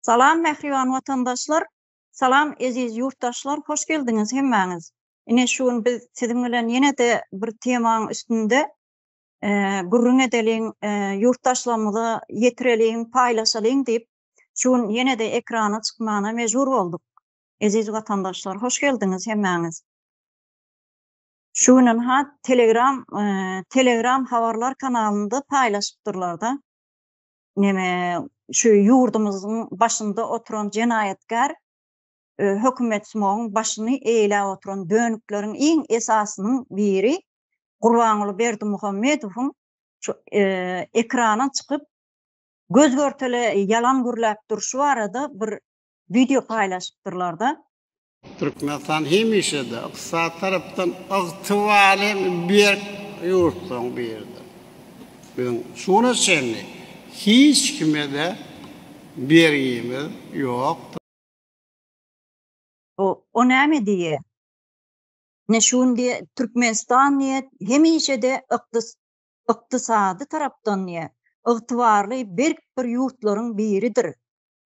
Salam mehriban vatandaşlar, salam eziz yurttaşlar, hoş geldiniz hemmäňiz. Ine şuun biz sizin bilen ýene de bir temaň üstünde gurrun edeliň, yurttaşlarymyza ýetireliň, paýlaşalyň diýip şuun ýene de ekrana çykmana mejbur bolduk. Eziz vatandaşlar, hoş geldiniz hemmäňiz. Şunun Telegram habarlar kanalynda paýlaşypdyrlar da. Şu yurdumuzun başında oturan cenayetkar hökümet sumogyň başyny eýle oturan dönükleriň iň esasynyň biri Gurbanuly Berdimuhammedowyň şu ekrana çykyp göz görtele ýalan gürläp durşy barada bir video paýlaşypdyrlar da. Türkmenistan hemişe de iqtisad tarapdan ıgtywaly bir yurtdan berdi. Ben şunu söyleyeyim. Hiç kime de berýimiz ýok. O näme diýe? Ne şun diye Türkmenistan diye hemişe de ıqtysady tarapdan diye ıgtywarly bir yurtlaryň biridir.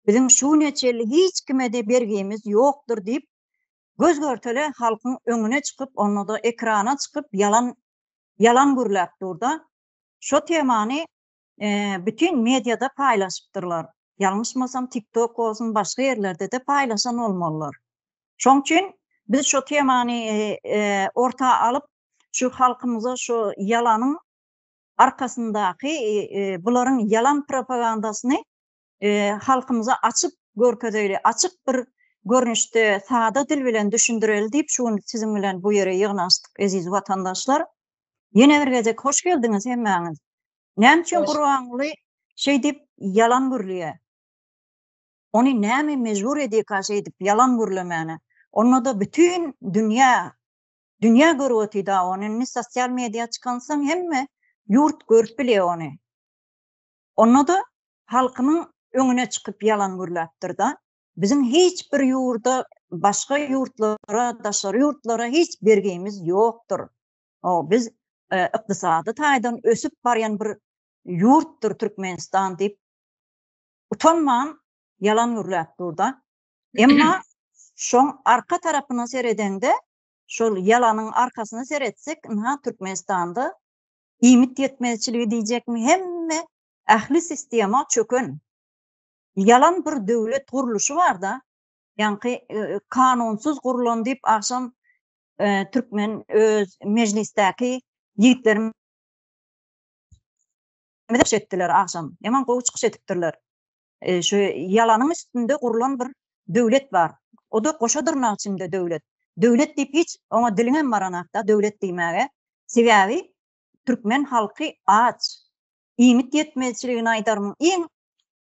Bizim şu neçeli hiç kime de bergimiz ýokdur diýip göz görtele halkyň öňüne çykyp onu da ekrana çykyp yalan gürläp durda. Şo temany bütün medyada paýlaşypdyrlar. Ýalňyşmasam TikTok bolsun, başga ýerlerde de paýlaşan bolmalylar. Şoň üçin biz şo temany ortağa alyp şu halkymyza şu ýalanyň arkasyndaky bularyň yalan propagandasyny halkymyza açyp görkezeli, açyk bir görnüşde sada dil bilen düşündireli diýip şunu sizin bilen bu ýere ýygnaşdyk eziz vatandaşlar. Ýene bir gezek hoş geldiňiz hemmäňiz. Näme Gurbanuly şey diýip yalan gürlüye. Onu näme mejbur edip edip yalan gürlemene. Onu da bütün dünya görüp da onu sosyal medya çıkansan hemme yurt görüp bile onu. Onu da halkynyň öňüne çykyp yalan gürläpdir da. Bizim hiç bir yurda başga yurtlara, daşary yurtlara hiç bergimiz ýokdur. O biz ıqtysady taýdan ösüp barýan bir yurtdur Türkmenistan diýip utanman yalan gürläp durda. Emma şoň arka tarapyna seredende şol yalanyň arkasyna seretsek, Türkmenistanda iýmit ýetmezçiligi diýjekmi hemme ähli sistema çökün. Yalan bir döwlet guruluşy bar da. Ýani kanunsuz gurulan diýip akşam Türkmen öz meclisdäki ýigitlerim etdiler akşam. Yaman gowy çykyş etipdirler. Şu yalanyň üstünde gurulan bir döwlet bar. O da goşadyrnak içinde döwlet. Döwlet diýip hiç oňa diline baranakda döwlet diýmäge. Sebäbi Türkmen halky aç. Iýmit ýetmezçiligini aýdarmyň iň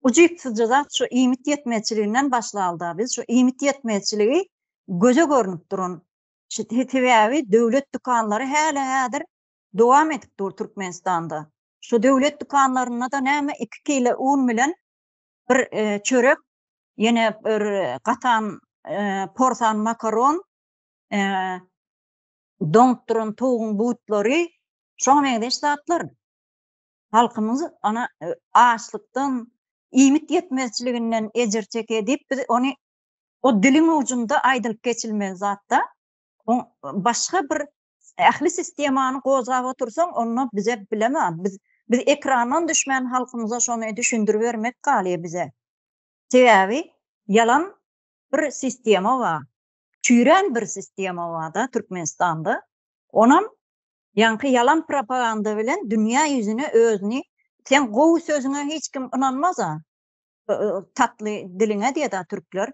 ucupsyz zat şu iýmit ýetmezçiliginden başlaldy. Biz şu iýmit ýetmezçiligi göze görünüp duran. Şu sebäbi döwlet dukanlary häzir dowam edip dur Türkmenistanda. Şu döwlet dukanlaryna da näme 2 kilo un bilen bir çörek, ýene bir gatan porsan makaron, doňup duran toğun butlary, şoň meňde satlar. Halkymyz ana açlykdan, iýmit ýetmezçiliginden ejir çekip biz onu o diliň ucunda aýdylyp geçilmez zatda. Başga bir ähli sistemany gozap otursaň onu bize bilemem. Biz ekrandan düşmän halkymyza şonu düşündirip bermek galy bize. Sebäbi yalan bir sistema bar. Çüýren bir sistema bar da Türkmenistanda. Onam ýani yalan propaganda bilen dünýä ýüzüne özüni sen gowy sözüňe hiç kim inanmaz. Tatly diliňe diýär türkler.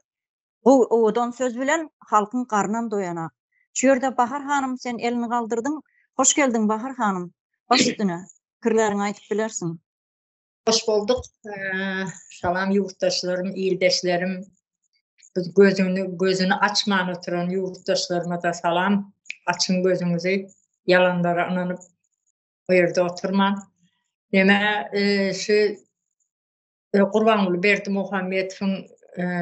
Odan söz bilen halkyň garnan doýanak. Şu ýerde Bahar hanym sen elini galdyrdyň. Hoş geldiň Bahar hanym. Baş üstüne kirlerini aýtyp bilersiň. Hoş bulduk. Salam yurttaşlarım, ýyldaşlarym. Biz gözünü açman oturan yurttaşlaryma da salam. Açın gözüňizi, yalanlara inanyp o ýerde oturman. Deme şu Gurbanuly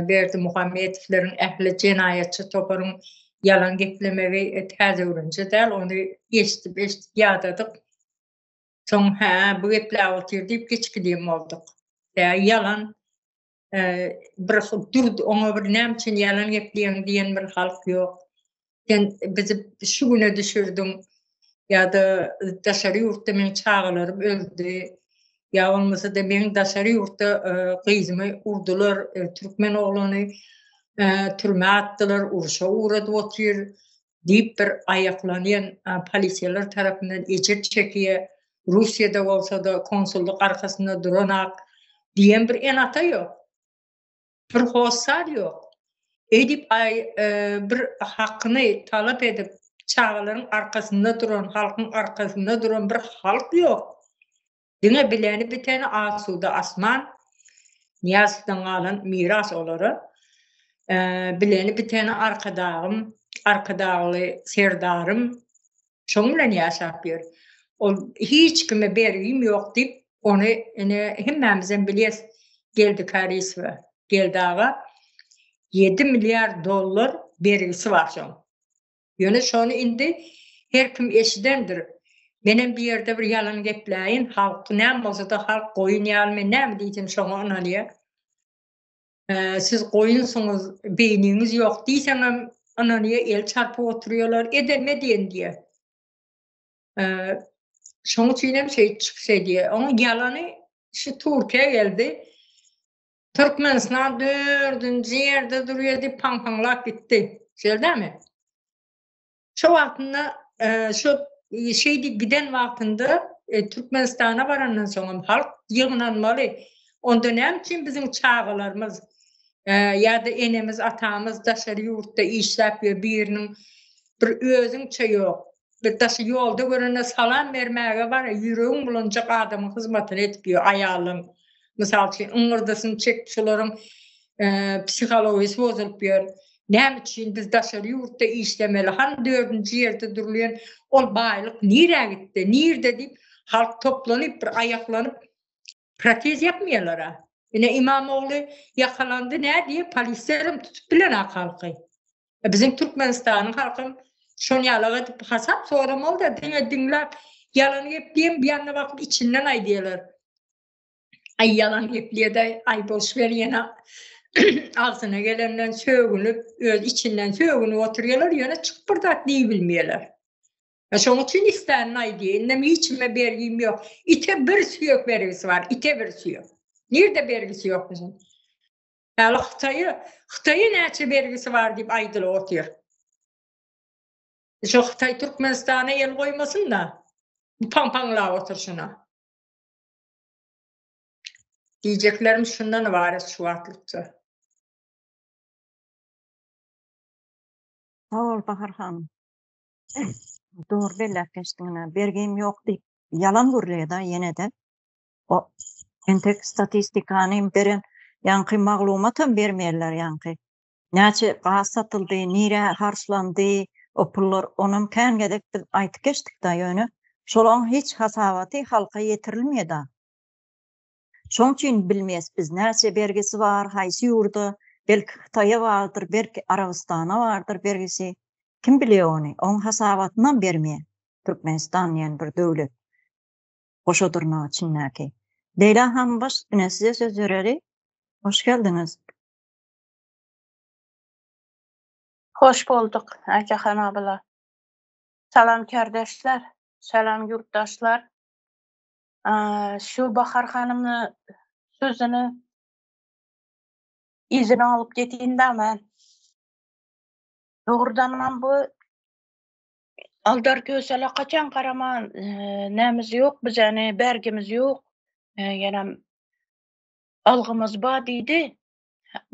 Berdimuhammedowlaryň ähli jenaýatçy toparyň yalan geplemegi täze öwrençe däl, onu eşitip ýadadyk. Soň bu gepler otur diýip geçki diýim boldyk. Yalan bir durd ona bir näme üçin ýalan gepleýän diýen bir halk ýok. Sen bizi şu güne düşürdüm ýa-da daşary ýurtda men çağalarym öldü. Ya olmasa da men daşary ýurtda gyzymy urdular, türkmen oglany türme atdylar, urşa uğradı otyr diýip bir aýaklanýan polisiýalar tarapyndan ejir çekýär. Russiýada bolsa da konsulluk arkasynda duranak diýen bir enata ýok. Bir hossar ýok. Edip bir hakyny talap edip çağalaryň arkasynda duran, halkyň arkasynda duran bir halk ýok. Diňe bileni biteni asuda asman Niyazdan galan miras olary. Bileni biteni arkadagly serdarym şoň bilen ýaşap ber. Ol hiç kime berýim ýok diýip ony hemmemizden bilýäs geldi Kariswa. Geldi aga 7 milyar dollar bergisi var şoň. Ýöne şonu indi her kim eşidendir. Benim bir yerde bir yalan gepleyin, halk näme bolsa da halk goýun ýalmy näme diýdim şoňa analiýa. Siz goýunsuňuz, beýniniz ýok diýseňem analiýa el çarpyp oturýarlar, edeme diýen diýe. Şoň üçin hem şey çyksa diýe. Oňa ýalany şu Türkiýe geldi. Türkmenistan 4-nji ýerde durýar diýip paňpaňlap gitdi. Şeýdämi? Şu wagtynda şu şeydi giden wagtynda Türkmenistana barandan soň halk ýygnanmaly. Onda näme üçin bizim çağalarymız ýa-da enemiz, atamız daşary ýurtda işläp biriniň bir özüňçe ýok. Bir daşy ýolda görene salam bermäge bar, ýüregiň bulanjak adamyň hyzmatyny etýär, aýalyň. Mysal üçin ıňyrdasyny çekçilerin psihologisy bozulyp ber. Näme üçin biz daşary ýurtda işlemeli? Han 4-nji ýerde durulýan ol baýlyk nire gitdi? Nirde diýip halk toplanyp bir aýaklanyp protez yapmaýarlar. Ine İmamoğlu yakalandy näde? Polislerim tutup bilen halky. Bizim Türkmenistanyň halkym şonu ýalaga edip hasap soramol da diňler ýalan gepleýän bir ýana bakyp içinden aýdýarlar. Ay yalan gepleýär, ay boş ver ýene ağzına gelenden sögünüp, öz içinden sögünüp oturýarlar, ýöne çypyrdak diýip bilmeýärler. Şoň üçin isläni aýdýar, näme içime bergim ýok. Ite bir süýek bergisi var, ite bir süýek. Nirde bergisi ýok bizim? Hala Xitaýa näçe bergisi var diýip aýdylar otyr. Şu Xitaý Türkmenistana el goýmasyn da, bu paňpaňlap oturşuna. Diyeceklerim şundan ibaret şu wagtlyça. Ol Bahar hanım. Doğru bellep geçtiňine bergim ýok diýip yalan gürleýär da ýene de. O entek statistikany beren ýanky maglumatam bermeýärler ýanky. Näçe gaz satyldy, nire harçlandy, o pullar onam kän gedek biz aýtyp geçdik da ýöne. Şolaň hiç hasabaty halka ýetirilmeýär da. Şoň üçin bilmeýäs biz näçe bergisi var, haýsy ýurda, belki Xitaýa bardyr, belki Arabistana bardyr bergisi. Kim bilýär ony? Oň hasabatyndan bermeýär. Türkmenistan ýani bir döwlet. Goşadyrna çynäki. Leyla hanım baş, ine size söz bereri. Hoş geldiňiz. Hoş bulduk Akahan abla. Salam kardeşler, salam yurttaşlar. Şu Bahar hanımny sözünü izin alıp getýändä men. Doğrudan bu aldar kösele kaçan karaman nämiz ýok, biz yani bergimiz ýok. Yani algymyz ba diýdi.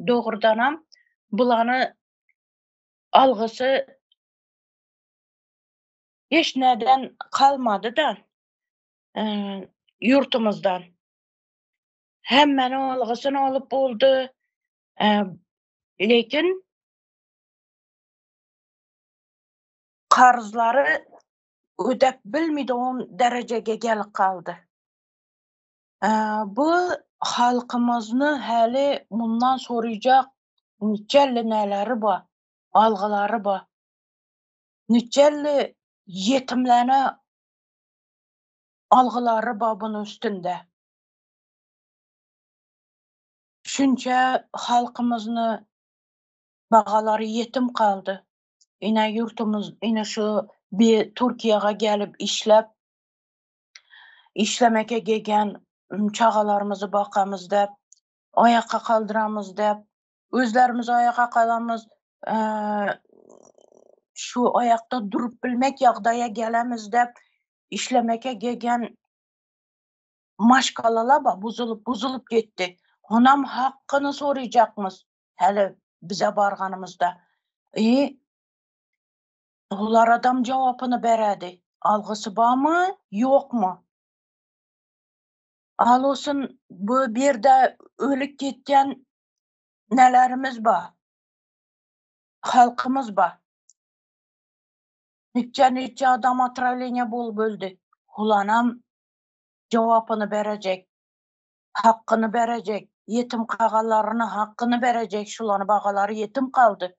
Doğrudan bulany algysy hiç neden kalmadı da yurtumuzdan. Hemen algysyn alıp boldy. Lekin karzlary ödep bilmediğin derecege gelip kaldı. Bu halkımızını hali bundan soruyacak niçelli neleri ba, algıları ba, niçelli yetimlerine algıları ba bunun üstünde. şunça halkımızını bağaları yetim kaldı. Yine yurtumuz, yine şu bir Türkiye'ye gelip işlemeke gegen çağalarımızı bakamız dep, ayakka kaldıramız dep, özlerimiz ayakka kalamız, şu ayakta durup bilmek yağdaya gelemiz dep, işlemeke gegen maşkalalar buzulup gitti. Onam hakkını soracakmız. Hele bize barganımızda. Ular adam cevabını beredi. Algısı var mı, yok mu? Al olsun bu bir de ölüp gitken nelerimiz var? Halkımız var. Nice adam atralenya bol böldü. Ulanam cevabını verecek. Hakkını verecek. Yetim kağalarını hakkını verecek. Şulanı bağaları yetim kaldı.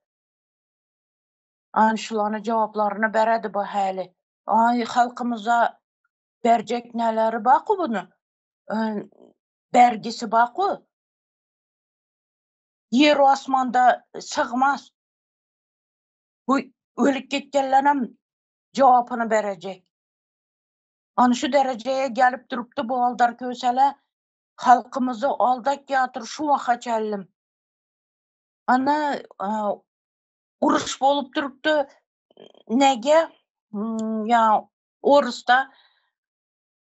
Şulanı cevaplarını veredi bu hali. Halkımıza verecek neleri bak bunu. Bergisi bak o. Yer osmanda sığmaz. Bu ölüp gitkenlerim cevabını verecek. Şu dereceye gelip duruptu bu aldar kösele halkımızı aldak yatır şu vakat ellim. Uruş bolup duruptu nege? Ya Orus'ta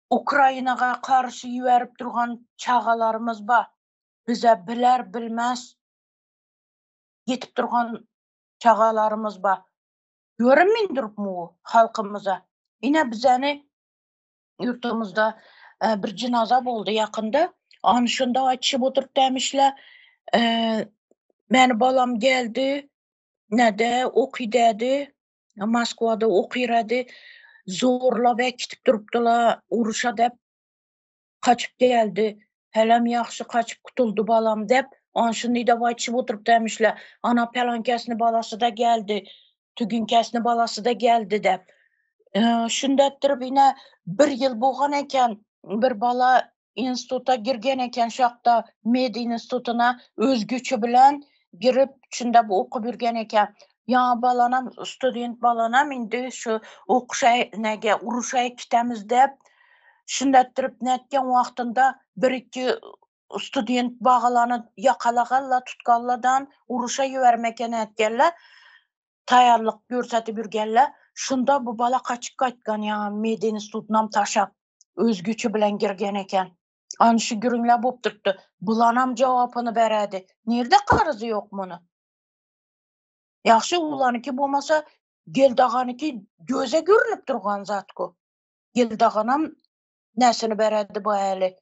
Ukraynaga karşı yüverip durgan çağalarımız var. Bize biler bilmez yetip durgan çağalarımız var. Görünmeyin durup mu halkımıza? Yine bizeni yurtumuzda bir cinaza oldu yakında. Şunda açıp oturup demişler. Benim balam geldi. Ne de okuydu. Moskvada okuyradı. Zorla ve kitip durupdular. Uruşa dep kaçıp geldi. Helem yaxşı kaçıp kutuldu balam dep. Şunda da açıp oturup demişler. Ana pelankesini balası da geldi. Tügünkesini balası da geldi dep. Şunda ettirip yine bir yıl boğan eken bir bala instituta girgen eken şakta Medi institutuna öz gücü bilen girip şunda bu oku birgen eken. Ya balanam, student balanam indi şu okuşay nege uruşay kitemiz dep şunda ettirip netken vaxtında bir iki student bağalanı yakalagalla tutgalladan uruşay vermeken etkenler tayarlık görseti bürgenler. Şunda bu bala kaçıp kaçkan ya Medi institutunam taşap öz gücü bilen girgen eken. Şu gürünle bop durdu. Bulanam cevabını beredi. Nerede karızı yok bunu? Yaxşı ulanıki bolmasa geldağanıki göze görünüp durgan zatku. Geldağanam nesini beredi bu hali?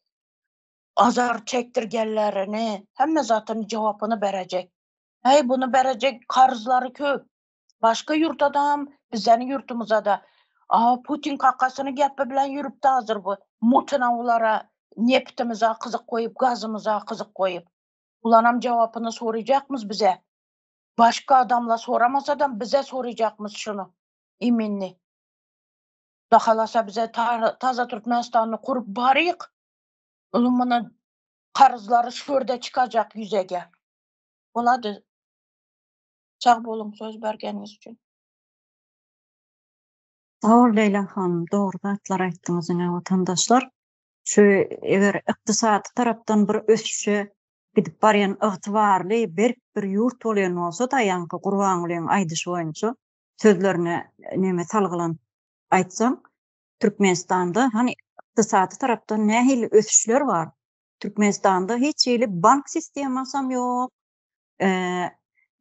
Azar çektirgenlerini, hemme zatının cevabını berecek. Hey bunu berecek karızları köp. Başka yurt adam, bizden yurtumuza da. Putin kakasını gepe bilen yürüp de hazır bu. Mutuna ulara neptimize kızık koyup, gazımıza kızık koyup. Ulanam cevabını soracakmız bize. Başka adamla soramasa da bize soracakmız şunu. İminli. Dahalasa bize taza Türkmenistan'ı kurup barıyık. Ulumunu karızları şurada çıkacak yüzege. Oladı. Sağ olun söz bergeniz için. Sağ ol Leyla hanım, doğru gatlar aytdyňyz ine vatandaşlar. Şu eger ykdysady tarapdan bir ösüşe gidip baryan ygtybarly bir yurt bolýan bolsa da ýanky Gurban bilen aýdyş boýunça sözlerine neme salgylan aýtsam, Türkmenistanda hani ykdysady tarapdan nähili ösüşler var. Türkmenistanda hiç ýeli bank sistemasam ýok.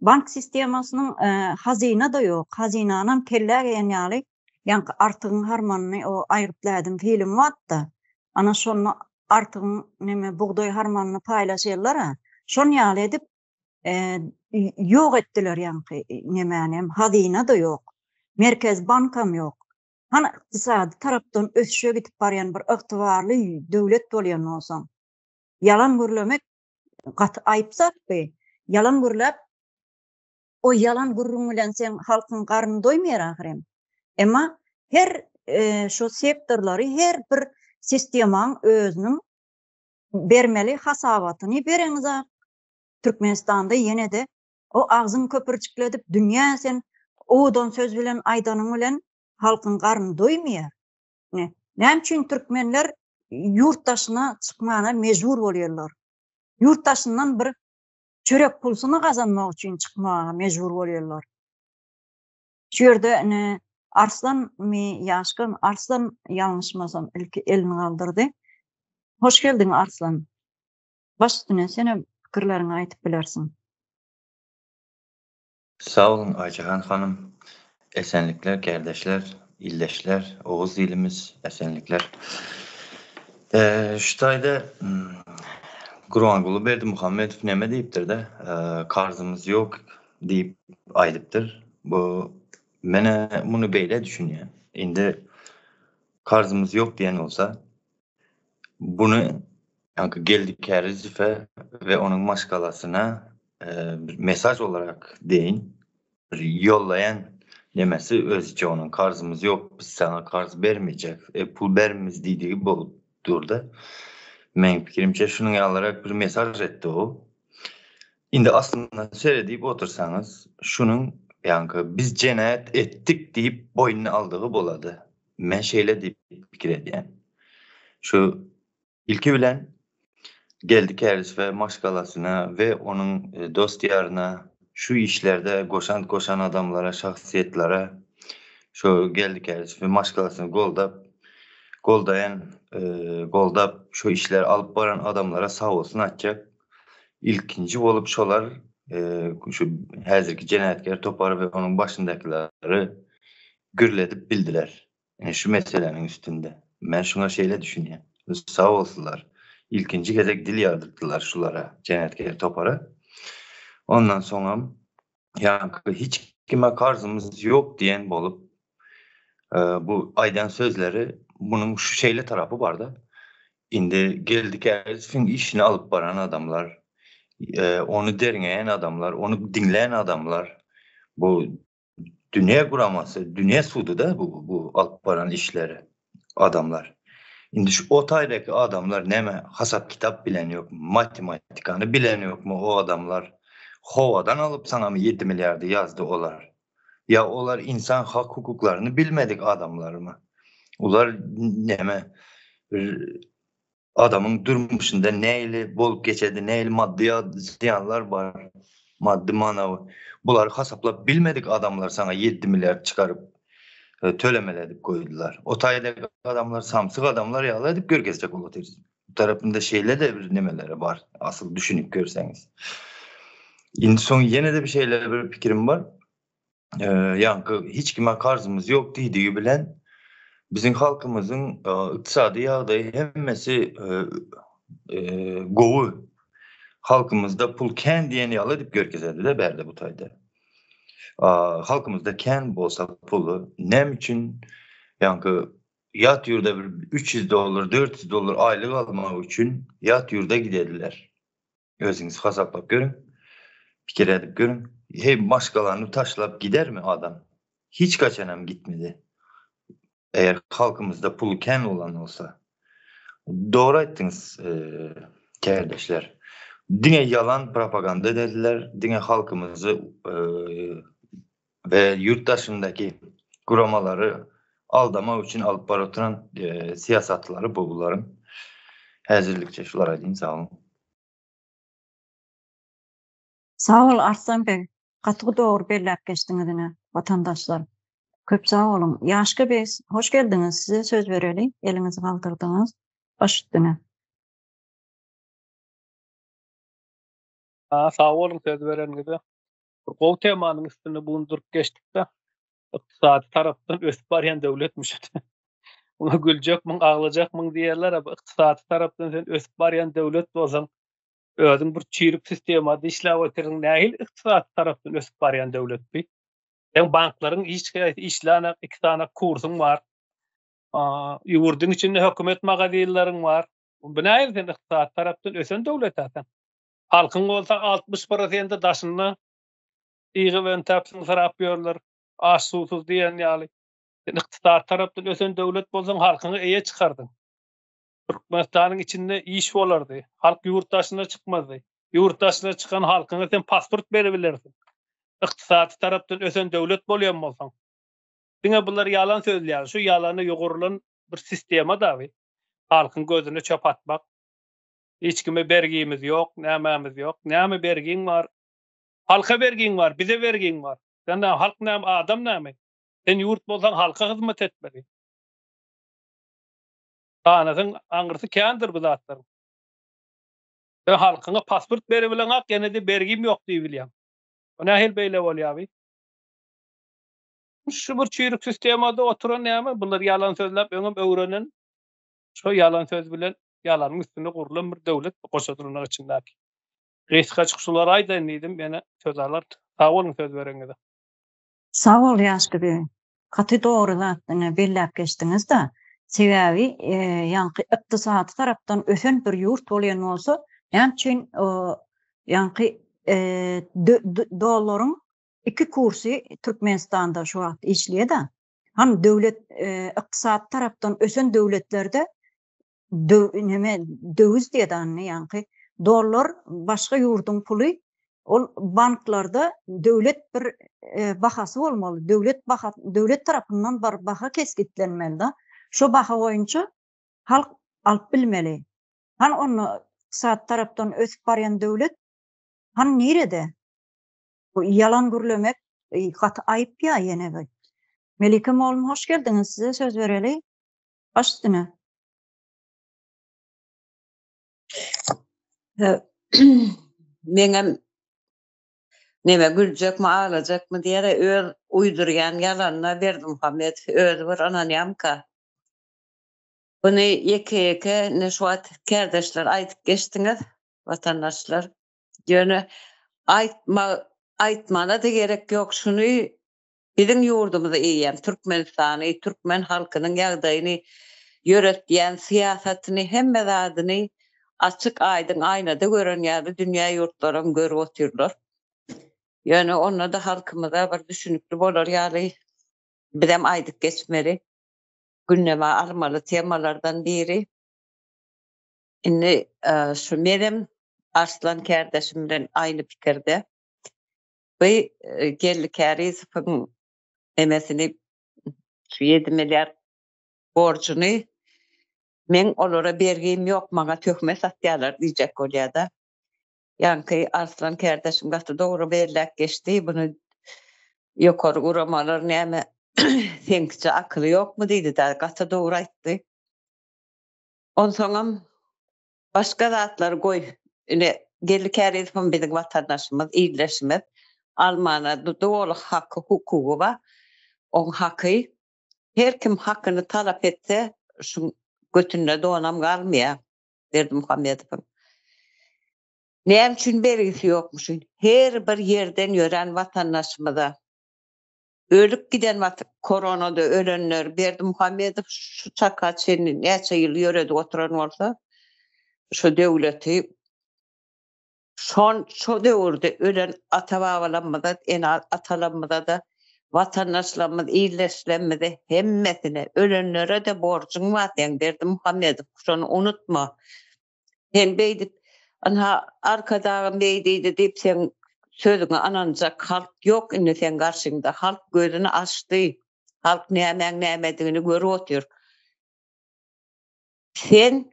Bank sistemasynyň hazina da ýok. Hazinanyň kelle ýaly ýanky artygyň harmanyny o aýryplädim film watda. Ana şonu artygyň neme bugdoý harmanyny paýlaşýarlar. Şonu ýaly edip ýok etdiler ýanky nemänem hazina da ýok. Merkez bankam ýok. Hani ykdysady tarapdan ösüşe gidip barýan bir ygtybarly döwlet bolýan bolsam. Yalan gürlemek gat aýpsatdy. Yalan gürläp o yalan gurrun bilen sen halkyň garny doýmaýar ahyrem. Emma her şu sektorlary her bir sistemaň özüniň bermeli hasabatyny bereňiz. Türkmenistanda yine de o ağzın köpürçükledip dünya sen odan söz bilen aydanın bilen halkın garını doymuyor. Ne için Türkmenler yurttaşına çıkmana mecbur oluyorlar. Yurttaşından bir çörek pulsunu kazanmak için çıkmaya mecbur oluyorlar. Şu yerde ne Arslan mi yaşkın? Arslan yanlışmasam elini kaldırdı. Hoş geldin Arslan. Baş üstüne sene fikirlerini aytıp bilersin. Sağ olun Ayçahan hanım. Esenlikler, kardeşler, illeşler, Oğuz dilimiz, esenlikler. Şu tayda Gurangulu Berdi Muhammed neme deyiptir de karzımız yok deyip aydıptır. Bu mene bunu beyle düşünüyor. Indi karzımız yok diyen olsa bunu yani geldik Rizife ve onun maşgalasına bir mesaj olarak deyin yollayan demesi özce onun karzımız yok biz sana karz vermeyecek pul vermemiz dediği gibi durdu. Men fikrimce şunun alarak bir mesaj etti o. Şimdi aslında seyredip otursanız şunun yani biz cenayet ettik deyip boynunu aldığı boladı. Men şeyle deyip fikir ediyen. Şu ilki bilen geldik Rizife maşgalasına ve onun dost diyarına şu işlerde koşan adamlara, şahsiyetlere şu geldik Rizife maşgalasını golda şu işler alıp varan adamlara sağ olsun atacak. İlkinci olup şolar şu hazırki cenayetkar Topar ve onun başındakileri gürledip bildiler. Yani şu meselenin üstünde. Ben şuna şeyle düşünüyorum. Sağ olsunlar. İlkinci gezek dil yardırdılar şulara, cenayetkar Topar'a. Ondan sonra yani hiç kime karzımız yok diyen bolup bu aydan sözleri bunun şu şeyle tarafı vardı. Indi geldik herifin işini alıp varan adamlar, onu derinleyen adamlar, onu dinleyen adamlar, bu dünya kuraması, dünya sudu da bu alıp varan işleri adamlar. Indi şu otaydaki adamlar neme hasap kitap bilen yok, matematikanı bilen yok mu o adamlar? Hovadan alıp sana mı 7 milyardı yazdı olar? Ya olar insan hak hukuklarını bilmedik adamlar mı? Ular neme adamın durmuşunda neyle bolup geçedi, neyle maddi ziyanlar var, maddi manavı. Bunları hasaplap bilmedik adamlar sana 7 milyar çıkarıp tölemeledip koydular. O taydaki adamlar, samsık adamlar yağla edip görkezecek olatırız. Bu tarafında şeyle de bir nemeleri var. Asıl düşünüp görseniz. Şimdi son yine de bir şeyle bir fikrim var. Yani hiç kime karzımız yok dediği bilen bizim halkımızın iktisadi yağdayı hemmesi govu. Halkımızda pul ken diyeni yağla edip görkezedi de berde bu tayda. Halkımızda ken bolsa pulu nem için yani yat yurda bir $300 $400 aylık almak için yat yurda gidediler. Özünüz hasaplap görün. Fikir edip görün. Hem başkalarını taşlap gider mi adam? Hiç kaçanam gitmedi. Eğer halkımızda pulu ken olan olsa. Doğru ettiniz kardeşler. Dine yalan propaganda dediler. Dine halkımızı ve yurttaşındaki kuramaları aldama için alıp baroturan siyasatları bu bunların. Hazırlıkça şulara deyin sağ olun. Sağ ol Arslan Bey. Katığı doğru belirlep geçtiğiniz vatandaşlar. Köp sağ olun. Yaşkı Bey, hoş geldiniz. Size söz verelim. Elinizi kaldırdınız. Baş üstüne. Sağ olun söz veren gibi. O temanın üstüne bulundurup geçtik de iktisadi taraftan ösüp barayan devletmiş. Ona gülecek mi, ağlayacak mı diyerler ama iktisadi taraftan sen ösüp barayan devlet bolsan özün bir çiğrik sistemada işläp oturan nähil iktisadi taraftan ösüp barayan devlet bi. Sen bankların işläne 2 tane kursun var. Yurdun içinde hökümet magazynlaryň var. Bu nähil sen iktisadi taraftan ösen devlet atan. Halkın bolsa 60% daşyny iýgi bilen täpsiň sarap ýörler. Aş susuz diýen ýaly. İktisadi tarapdan ösen döwlet bolsaň halkyny eýe çykardyň. Türkmenistanyň içinde iş bolardy. Halk yurtdaşyna çykmazdy. Yurttaşlara çıkan halkyna sen pasport berebilirsin. Iqtisadi tarapdan ösen döwlet bolýan bolsaň. Diňe bular yalan sözlýär. Şu ýalany ýogurulan bir sistema daby. Halkyň gözüne çöp atmak. Hiç kime bergimiz yok, nämämiz yok. Näme bergin var? Halka bergin var, bize bergin var. Sen halk näme, adam näme? Sen yurt bolsaň halka hyzmat etmeli. Anasın aňyrsy kändir bu zatlar. Ben halkyna pasport berebilen ak gene de bergim yok diýip bilýär. Ona hel beýle bolýar. Şu bir çyryk sistemada oturan näme? Bular yalan sözläp öňüm öwrenen. Şu yalan söz bilen ýalanyň üstüne gurulan bir döwlet goşadyrlyk içindäki. Reýska çykşylar aýdan diýdim, mene söz alar. Sag bolun söz bereňize. Sağ ol Ýaşgyry. Gaty dogry zatdyny belläp geçdiňiz da. Sebäbi ýanky ykdysady tarapdan ösen bir ýurt bolýan bolsa, ýançyn ýanky dollaryň iki kursy Türkmenistanda şu wagt işleýär da. Ham döwlet ykdysady tarapdan ösen döwletlerde döwiz diýen ýanky dollar başga ýurdun puly ol banklarda döwlet bir bahasy bolmaly. Döwlet tarapyndan bir baha keskitlenmeli da. Şu baha boýunça halk alyp bilmeli. Han onu saat tarapdan ösüp barýan döwlet han nerede? Bu yalan gürlemek gaty aýyp ýa ýene bir. Melike Molum hoş geldiňiz. Size söz bereli. Başdyny. Meňem neme güljekmi ağlajakmy diýere öz uýdurýan ýalanyna berdim Muhammed, özü bir anonyamka. Bunu ýeke neşwat kardeşler aýdyp geçdiňiz, watandaşlar. Ýöne aýtmana da gerek ýok. Şuny biziň ýurdumyzda eýýän Türkmenistany, türkmen halkynyň ýagdaýyny ýöretýän siýasatyny hemme zadyny açyk aýdyn aýnada gören ýa-da dünýä ýurtlaryň görüp oturlar. Ýöne onda da halkymyza bir düşünükli bolar ýaly bizem aýdyp geçmeli. Günneme almaly temalardan biri. Indi şu menem Arslan kardeşim bilen aýny pikirde. Bu gelli Karizowyň emesini 7 milyar borcuny men olara bergim ýok, maňa töhme satýarlar diýjek bolýar-da. Ýanky Arslan kardeşim gaty dogry berläp geçdi. Bunu ýokary uramalar näme seňçe akyly ýokmu diýdi-de, gaty dogry aýtdy. Onsoňam başga zatlar goý. Ine gelli Karizowyň biziň watandaşymyz, iýleşimiz Almanya'da doğal hakkı hukuku var. O hakkı her kim hakkını talep etse şu götünde doğanam kalmaya derdi Muhammed'im. Ne için belgisi yokmuş. Her bir yerden yören vatandaşımıza ölüp giden koronada ölenler derdi Muhammed'im şu çakaçenin neçe yıl yörede oturan olsa şu devleti şu devirde ölen ata-babalarımıza, en atalarımıza da vatandaşlarımız iyileşlenmede hemmesine ölenlere de borcun var derdi Muhammed'im. Şunu unutma. Sen beydip arkadaşım beydiydi deyip sen sözüne ananacak halk yok indi sen karşında. Halk gözünü açtı. Halk neyemediğini görüp oturuyor. Sen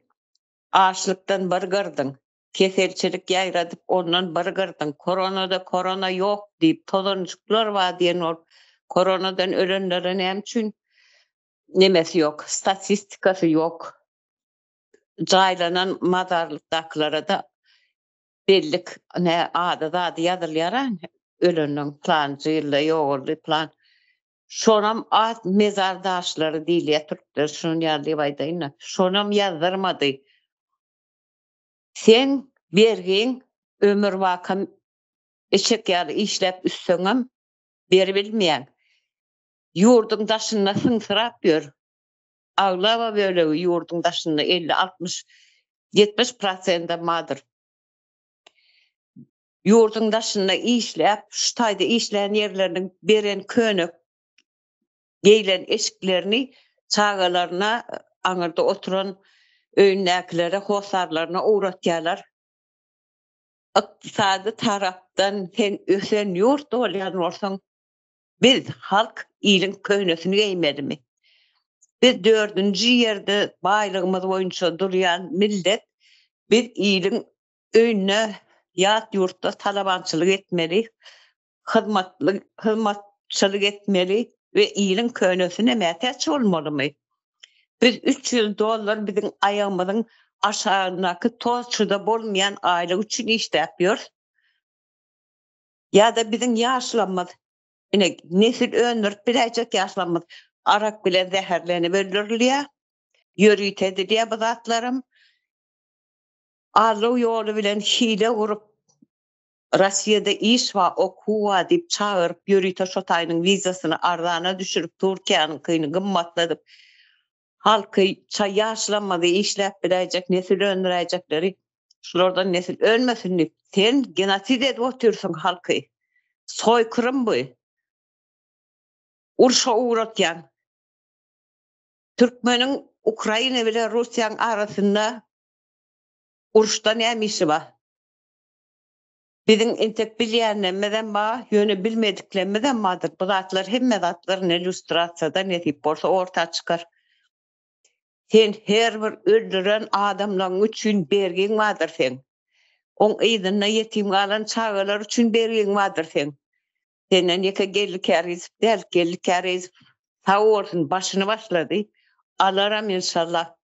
açlıktan bargırdın. Keselçilik yayradıp ondan bargırdın. Korona yok deyip tolancıklar var diyen o koronadan ölenlerin hem için nemesi yok. Statistikası yok. Caylanan mazarlıktaklara da bellik ne adı yazılıyor. Ölenin plancıyla yoğurlu plan. Şonam mezardaşları değil ya Türkler şunu yazıyordaydı. Şonam yazdırmadı. Sen bergin ömür vakım eşek yarı işlep üstüňem beri bilmeyen. Yurdun daşına sınsırap gör. Ağlava böyle yurdun daşına 50-60-70% madır. Yurdun daşına işlep, şu tayda işleyen yerlerinin beren könük, geylen eşiklerini çağalarına, anırda oturan öýündäkilere, hosarlarına uğratýarlar. ykdysady tarapdan sen ösen ýurt bolýan bolsaň, biz halk ýylyň köýnesini giýmedimi? Biz 4-nji ýerde baýlygymyz boýunça durýan millet, biz ýylyň öýüne ýat ýurtda talabançylyk etmeli, hyzmatçylyk etmeli we ýylyň köýnesine mätäç bolmalymy? Biz $300 bizim ayağımızın aşağındaki tozçuda bolmayan aile üçün işläpýär. Ya da bizim yaşlanmaz. Yine nesil öňürip biräjek yaşlanmaz. Arak bilen zäherlenip öldürilýär. Ýörüýt edilýär bu zatlarym. Arlyw ýoly bilen hile gurup Russiýada iş we okuwa diýip çağıryp ýörüýt şotaýynyň wizasyny arzana düşürip Türkiýanyň kyny gymmatladyp halky yaşlanmady işläp biräjek nesil öndüräjekleri şulardan nesil ölmesin diýip sen genosid edip otursun halky. Soýkırym bu. Urşa uğratýan. Türkmeniň Ukraina bilen Russiýanyň arasynda urşda näme işi bar? Bizim entek bilýänlemeden bar, ýöne bilmediklemeden bardyr. Bu zatlar hemme zatlaryň illüstrasiýada nädip bolsa orta çykar. Sen her bir öldüren adamlaryň üçin bergin bardyr sen. On ýygyna ýetim galan çagalar üçin bergin bardyr sen. Senden ýeke gellikäriz, gellikäriz. Sawursun başyny başlady. Alaram inşallah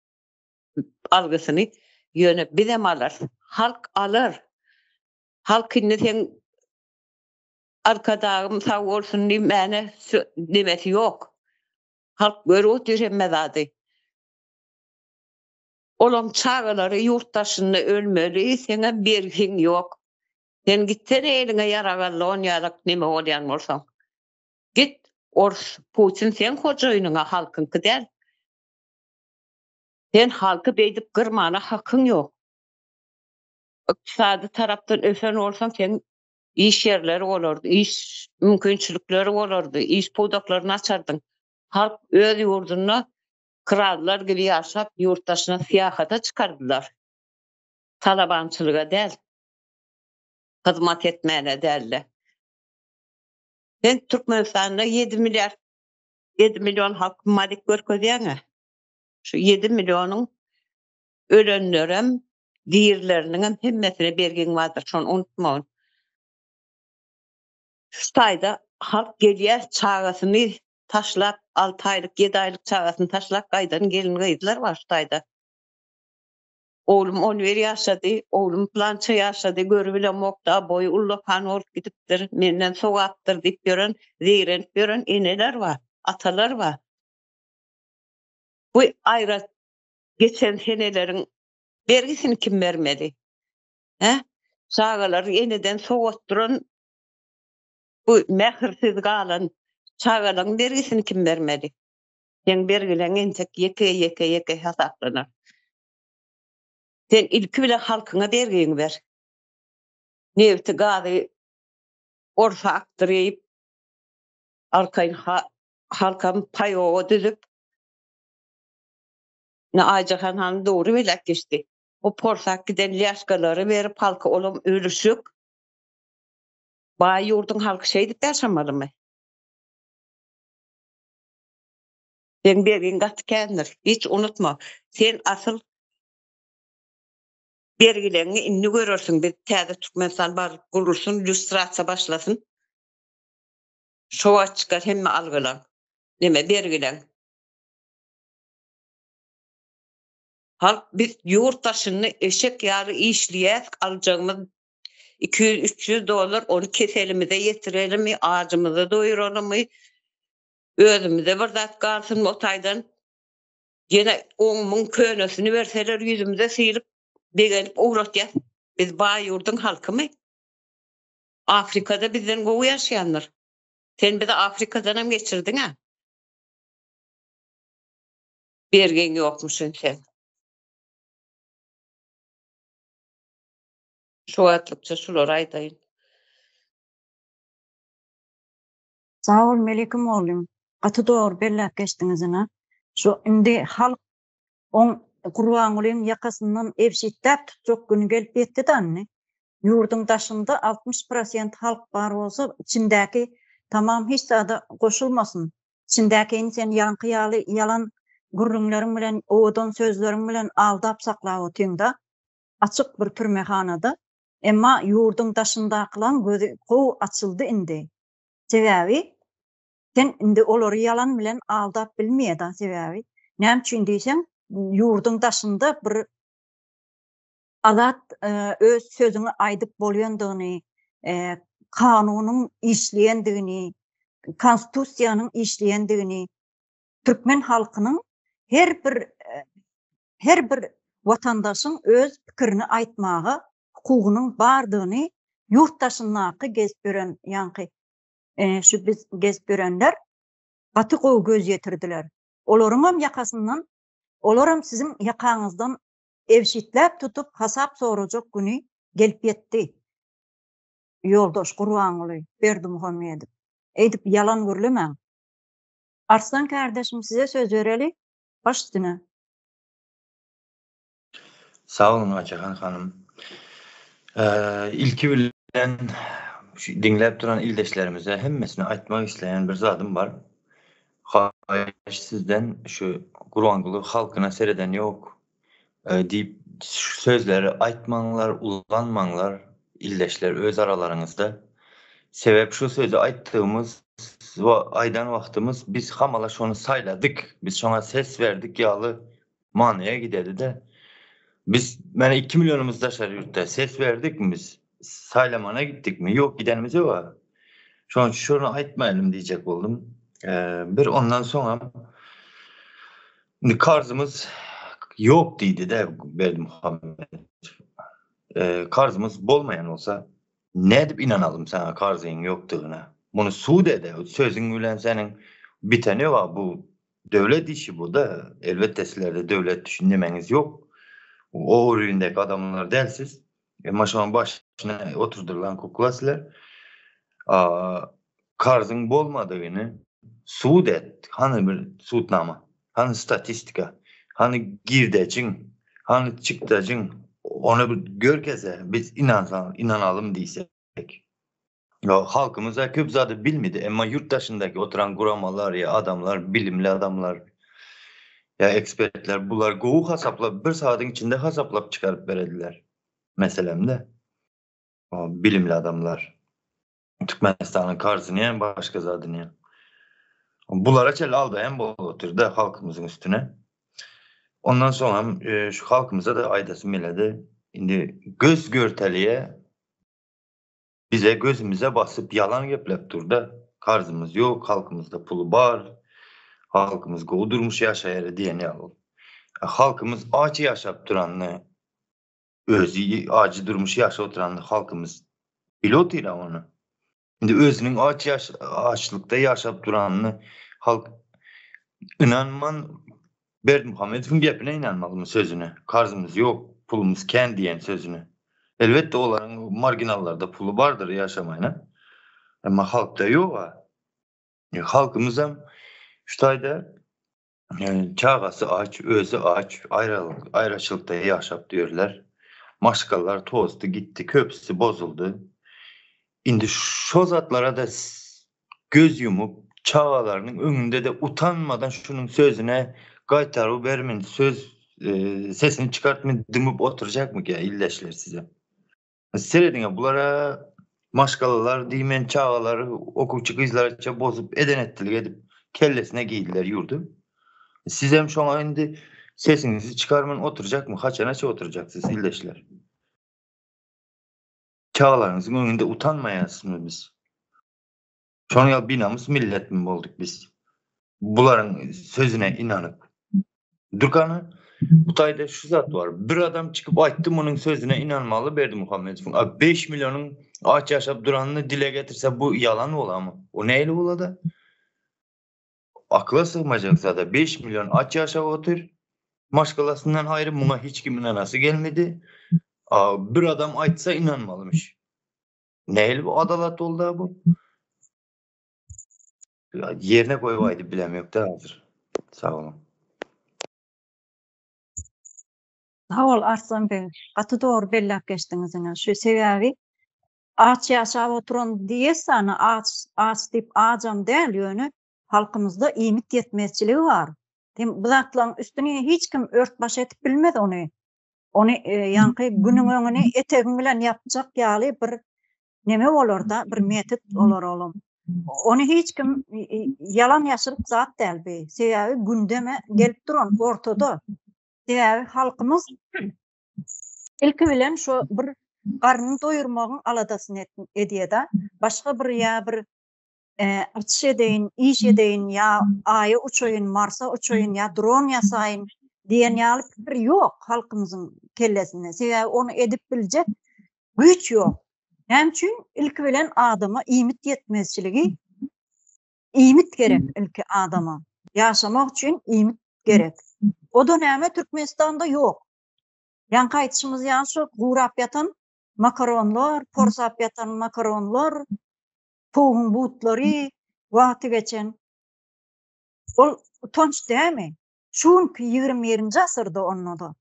algysyny ýöne bizem alar. Halk alır. Halk indi sen arkadagym sawursun diýmäne demesi ýok. Halk görüp ýüremezadi. Olam çağalary ýurtdaşyny ölmeli, sene bergin ýok. Sen gitsen eline yaragally onýarlyk nime bolýan bolsaň. Git, Putin sen hojaýynyňa halkynky däl. Sen halky beýdip gyrmana hakyň ýok. Ykdysady tarapdan ösen bolsaň sen iş ýerleri bolardy, iş mümkinçilikleri bolardy, iş podaklaryny açardyň. Halk öz ýurduna krallar gibi ýaşap ýurtdaşyna syýahata çykardylar. Talabançylyga däl. Hyzmat etmäne däl. Sen Türkmenistanda 7 milyon halk madik görkezýäňe. Şu 7 milyonyň ölenlerem diýerleriniň hemmesine bergin bardyr, şonu unutmagyň. Şu taýda halk gelýär, çagasyny taşlap, 6 aýlyk, 7 aýlyk çagasyny taşlap gaýdan gelin gaýdylar var şu taýda. Oğlum 11 ýaşady, oğlum plança ýaşady, görübilen mokda boy ullapan olup gidipdir, menden sowapdyr diýip ýören, zeýrenip ýören eneler var, atalar var. Bu aýra geçen seneleriň bergisini kim bermedi? He? Çagalar eneden sowatdyran bu mähirsiz galan çagalarň bergisini kim bermedi? Sen bergilen entek ýeke hasaplanar. Sen ilki bile halkyňa bergin ber. Nevti gady orfa aktyryp arkaýyn halkam paýoga düzüp ne ajahan han dogry belek geçdi. O porsak giden ýaşgalary berip halka olam ölüşük. Baý ýurdun halky şey diýip ýaşamalymy? Sen bergin gatkendir. Hiç unutma. Sen asyl bergilerini inni görürsün. Bir täze Türkmenistan bar gurulsun, illüstrasiýa başlasın. Şowa çykar hemme algylar. Neme bergilen. Halk biz ýurtdaşyny eşek ýaly işliýäs, aljagymyz $200-300 onu keselimize ýetirelim, ağacımyzy doýuralym, özümüze bir zat galsyn o taýdan. Gene 10 000 könesini berseler ýüzümüze syýryp begelip uğratýar. Biz baý ýurdun halkymy? Afrikada bizden gowy ýaşaýanlar. Sen bizi Afrikadan hem geçirdiň ha? Bergen ýokmuşsun sen. Şu atlıkça şular aýdaýyn. Sağ ol Melikim oğlum. Gaty dogry bellek geçdiňizine. Şu indi halk on Gurbanulyň ýakasyndan ewşitdäp tutjak güni gelip ýetdi danny. Yurdun daşında 60% halk bar olsa içindäki tamam hiç da koşulmasın. İçindäki sen yankıyaly yalan gurrunlaryň bilen, owadan sözleriň bilen aldap saklap otyňda açyk bir türmehanada. Emma yurdun daşındakylan gözi gow açyldy indi. Sebäbi sen indi olary yalan bilen aldap bilmeýär sebäbi. Näme üçin diýsem, yurdun daşynda bir azat öz sözüni aýdyp bolýandygyny, kanunyň işleýändigini, konstitusiýanyň işleýändigini, türkmen halkynyň her bir watandaşyň öz pikirini aýtmagy hukugynyň bardygyny yurtdaşynaky gezip gören, ýani şu biz gezip görenler gaty gowy göz ýetirdiler. Olaryň hem ýakasyndan, olar hem siziň ýakaňyzdan evşitläp tutup hasap sorajak güni gelip ýetdi. Ýoldaş Gurbaňly, Berdimuhammedow. Edip yalan görlemäň. Arslan kardeşim size söz bereli. Baş üstüne. Sağ olun Açahan hanım. İlki bilen şu dinlep duran ildeşlerimize hemmesini aýtmak isleyen bir zadym bar. Haýyş sizden şu Gurbaňly halkyna sereden ýok diýip sözleri aýtmaňlar, ullanmaňlar ildeşler öz aralaryňyzda. Sebep şu sözü aýtdığımız aydan wagtymız biz hamala şonu sayladyk, biz şoňa ses verdik ýaly manyýa gidedi de. Biz mene 2 milyonumuz daşar ýurtda ses verdikmi biz? Saylamana gitdikmi? Ýok, gidenimiz ýok. Şoň şonu aýtmaýalym diýjek boldum. Bir ondan soňra karzymız ýok diýdi de Berdimuhammedow. Karzymız bolmayan olsa ne edip inanalım sana karzın yoktuğuna? Bunu suudede sözün bilen senin biteni var, bu devlet işi bu da. Elbette sizlerde devlet düşünmeğiniz yok. O üründeki adamlar delsiz. Maşanın başına oturdurlan kuklasılar. Karzın bolmadığını suud et. Hani bir suudnama, hani statistika, hani girdecin, hani çıktacın. Onu bir görkeze biz inanalım diysek. Ya halkımıza köp zadı bilmedi ama yurt dışındaki oturan guramalar ya adamlar, bilimli adamlar ya ekspertler bunlar gowu hasaplap bir saatin içinde hasaplap çıkarıp berediler. Meselemde o bilimli adamlar Türkmenistan'ın karzını yani başka zadını yani. Bulara çel aldı en bol oturdu halkımızın üstüne. Ondan sonra şu halkımıza da aydası milede indi göz görteliye bize gözümüze basıp yalan geplep durdu. Karzımız yok, halkımızda pulu var, halkımız gowu durmuş yaşayar diyeni alır. Halkımız acı yaşap duranlı, özü acı durmuş yaşa oturanlı halkımız pilot ile onu. Şimdi özünün açlıkta yaşap duranlı halk inanman Berdimuhammedow'un gepine inanmalı mı sözüne? Karzımız yok, pulumuz kendi diyen sözüne. Elbette onların marginallarda pulu vardır yaşamayına. Ama halkta yok. Halkımız hem şutayda çağası aç, özü aç, ayrıçılıkta yaşap diyorlar. Maşkallar tozdu, gitti, köpüsü bozuldu. Şimdi şu zatlara da göz yumup çağalarının önünde de utanmadan şunun sözüne gaytarı vermeyin, sesini çıkartmayın, dımıp oturacak mı ki ya illeşler size? Seyredin ya bunlara maşkalılar, dimen çağaları, okuvçu kızlarca bozup eden ettilik edip kellesine giydiler yurdu. Siz hem şu an şimdi sesinizi çıkarmayın, oturacak mı? Haçanaça oturacaksınız illeşler. Çağalarınızın önünde utanmayasınız biz. Şu an ya binamız millet mi olduk biz? Bunların sözüne inanıp. Durkanı bu tayda şu zat var. Bir adam çıkıp ayttım onun sözüne inanmalı Berdimuhammedow. 5 milyonun aç yaşap duranını dile getirse bu yalan ola mı? O neyle ola da? Akla sığmayacak zaten. 5 milyon aç yaşap otur. Maşkalasından hayrı buna hiç kimin anası gelmedi. Bir adam aytsa inanmalımış. Neyle bu adalet oldu bu? Yerine koyvaydı bilem yok da hazır. Sağ olun. Sağ ol Arslan Bey. Gaty doğru bellap geçdiňiz. Şu sebäbi aç ýaşap oturan diýesany aç diýip ajam däl ýöne halkymyzda iýmit ýetmezçiligi bar. Hem bu zatlaryň üstüne hiç kim örtbaş etip bilmez ony. Ony ýanky günüň öňüne etegiň bilen ýapjak ýaly bir neme bolar da, bir metod bolar olam. Ony hiç kim yalan ýaşyryp zat däl be. Sebäbi gündeme gelip duran ortada. Sebäbi halkymyz ilki bilen şu bir garnyny doýurmagyň aladasyny edýär-de. Başga bir ýa bir açyş edeýin, iş edeýin ýa aýa uçaýyn, Marsa uçaýyn ýa dron ýasaýyn diýen ýaly bir ýok halkymyzyň kellesinde. Sebäbi onu edip biljek güç ýok. Hem üçin ilki bilen adama iýmit ýetmezçiligi, iýmit gerek ilki adama. Ýaşamak üçin iýmit gerek. O dönemi Türkmenistanda ýok. Ýanky aýtýşymyz ýa şu gurap ýatan makaronlar, porsap ýatan makaronlar, tohum butlary wagty geçen. Ol utanç dämi? Şunky 21-nji asyrda onnoda.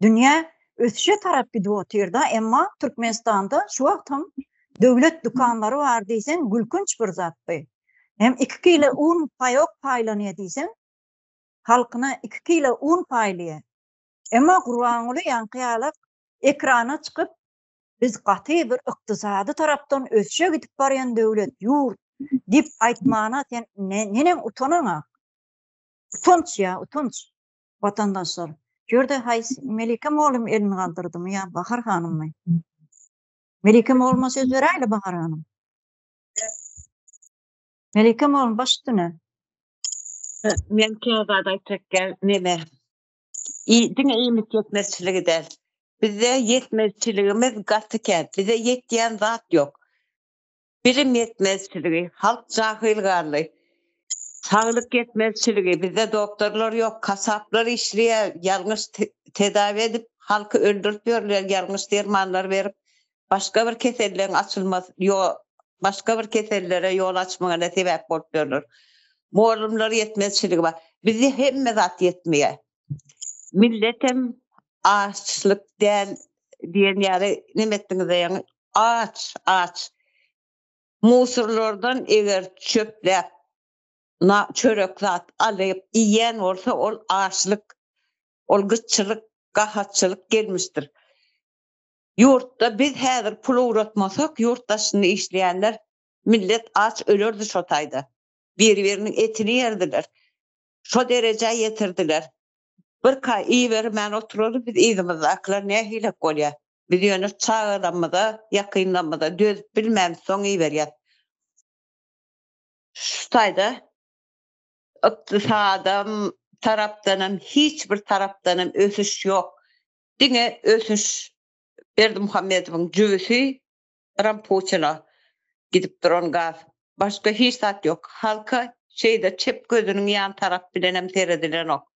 Dünýä ösüşe tarap gidip oturýar-da, emma Türkmenistanda şu wagtam döwlet dukanlary bar diýsen gülkünç bir zatdy. Hem 2 kilo un paýok paýlanýar diýsen, halkyna 2 kilo un paýlýar. Emma gurbaňly ýanky ekrana çykyp biz gaty bir ykdysady tarapdan ösüşe gidip barýan döwlet ýurt dip aýtmana sen nene utanaňa? Utanç ýa, utanç. Vatandaşlar. Görde hays Melike Moğlum elini kaldırdım ya Bahar Hanım mı? Melike Moğlum'a söz vereyle Bahar Hanım. Melike Moğlum başüstüne. Men kağıda tekrar neme? Dine iýmit ýetmezçiligi der. Bize yetmezçiligimiz gatyken, bize yetýän zat yok. Bilim yetmezçiligi, halk jahil sağlık yetmezçiligi, bize doktorlar yok, kasaplar işliyor, yanlış tedavi edip halkı öldürtüyorlar, yanlış dermanlar verip başka bir kesellerin açılması, başka bir kesellere yol açmana sebep oluyorlar. Moğlumlar yetmezçiligi var. Bize hemme zat yetmiyor. Milletim açlık diyen ýaly nimetdiňiz ýa aç. Musurlardan eger çöpläp çörek zat alyp iýen bolsa ol açlyk, ol gıççylyk, gahatçylyk gelmişdir. Ýurtda biz häzir pul uratmasak, ýurtdaşyny işleýänler millet aç ölürdi şo taýda. Bir-biriniň etini ýerdiler. Şo derece ýetirdiler. Bir kay iyi ver men oturur biz iyimiz aklar ne hile bolýar. Biz ýöne çağıramada, ýakynlamada döz bilmem soň iyi berýär. Şu taýda ykdysadam tarapdanam hiç bir tarapdanam ösüş yok. Dine ösüş Berdi Muhammedowyň jübüsi rampoçuna gidip duran gaz. Başka hiç zat yok. Halka şeyde çep gözünün yan tarap bilenem teredilen ok.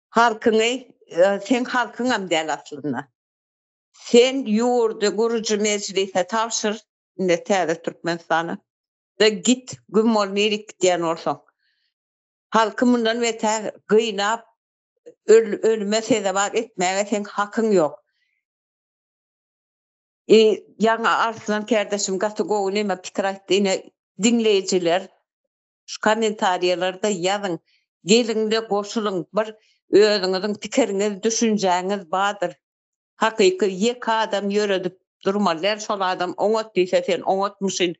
Halkyny, sen halkyňam däl aslynda. Sen ýurdy guruji meclise tapşyr, inde täze Türkmenistana. Da git gümol merik diýen bolsaň. Halky mundan beter gynap ölüme sebäp etmäge sen hakyň ýok. Ýa-ni Arslan kardeşim gaty gowy näme pikir aýtdy, dinleýijiler şu kommentariýalarda ýazyň, gelinde goşulyň bir özüňiziň pikiriňiz, düşünjäňiz badyr. Hakyky ýek adam ýöredip durmalar, şol adam oňat diýse sen oňatmyşyn,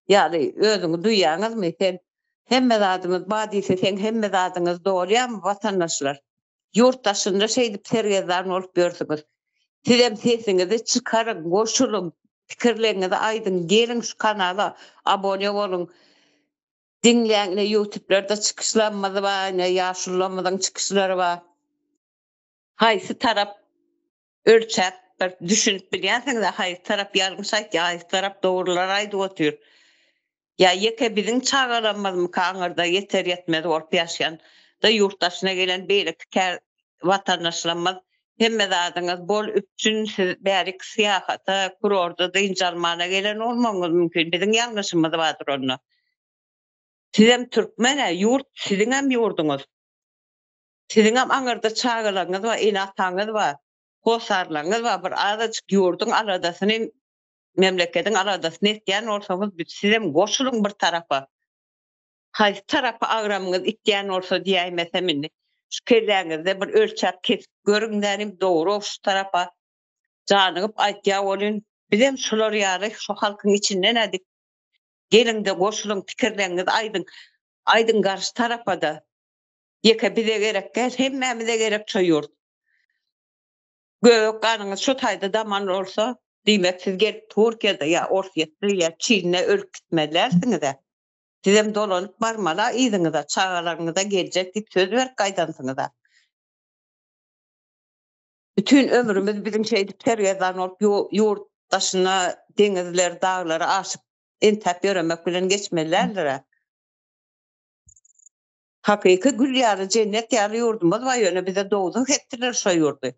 ýaly özüňi duýýaňyzmy sen hemme zadyňyz bad diýse sen hemme zadyňyz dogryam watandaşlar. Ýurtdaşynda şeýdip sergezlerini olup görsüňiz. Sizem sesiňizi çykaryň, goşulyň, pikirleriňizi aýdyň, gelin şu kanala abone bolun. Dinleýän YouTube'larda çykyşlanmazy bar, ýaşullanmadan çykyşlary bar. Haýsy tarap ölçäp bir düşünip bilýänsiňiz, haýsy tarap ýalňyş aýtdy, haýsy tarap dogrular aýdyp otur. Ya ýeke biziň çağalanmazymy kaňarda ýeter ýetmez bolup ýaşaýan da ýurtdaşyna gelen beýle pikir watandaşlarymyz hemme zadyňyz bol üçin siz bäri syýahata, kurorda da injalmana gelen olmaňyz mümkin. Biziň ýalňyşymyz bardyr onda. Sizem Türkmen, ýurt siziň hem ýurduňyz. Sizin hem aňyrda çağılaňyz we inataňyz we hosarlaňyz we bir azajyk ýurdun aradasyny memleketiň aradasyny etýän bolsaňyz biz sizem goşulyň bir tarapa. Haýsy tarapa agramyňyz itýän bolsa diýmesem indi. Şu kelläňizde bir ölçek kesip görüňlärim dogry şu tarapa janyp aýtýar bolun. Bizem şular ýaly şu halkyň içinden edik. Gelinde goşulyň pikirleňiz aýdyn garşy tarapada. Ýeke bize gerek gel, hemmemize gerek çoýurt. Gök ganyňyz şu taýda daman bolsa, diýmek siz gelip Türkiýede ýa Orsiýetde ýa Çin'e ölüp gitmelilersiňiz. Sizem dolanyp barmala ýygyňyza, çağalaryňyza geljek diýip söz berip gaýdansyňyz. Bütün ömrümüz bizim şeýdi terýazan bolup ýurtdaşyna, deňizler, daglara aşyp entep ýöremek bilen geçmelilerdir. Hakyky gül ýaly cennet ýaly ýurdumyz var ýöne bize dowdun etdiler şo ýurdu.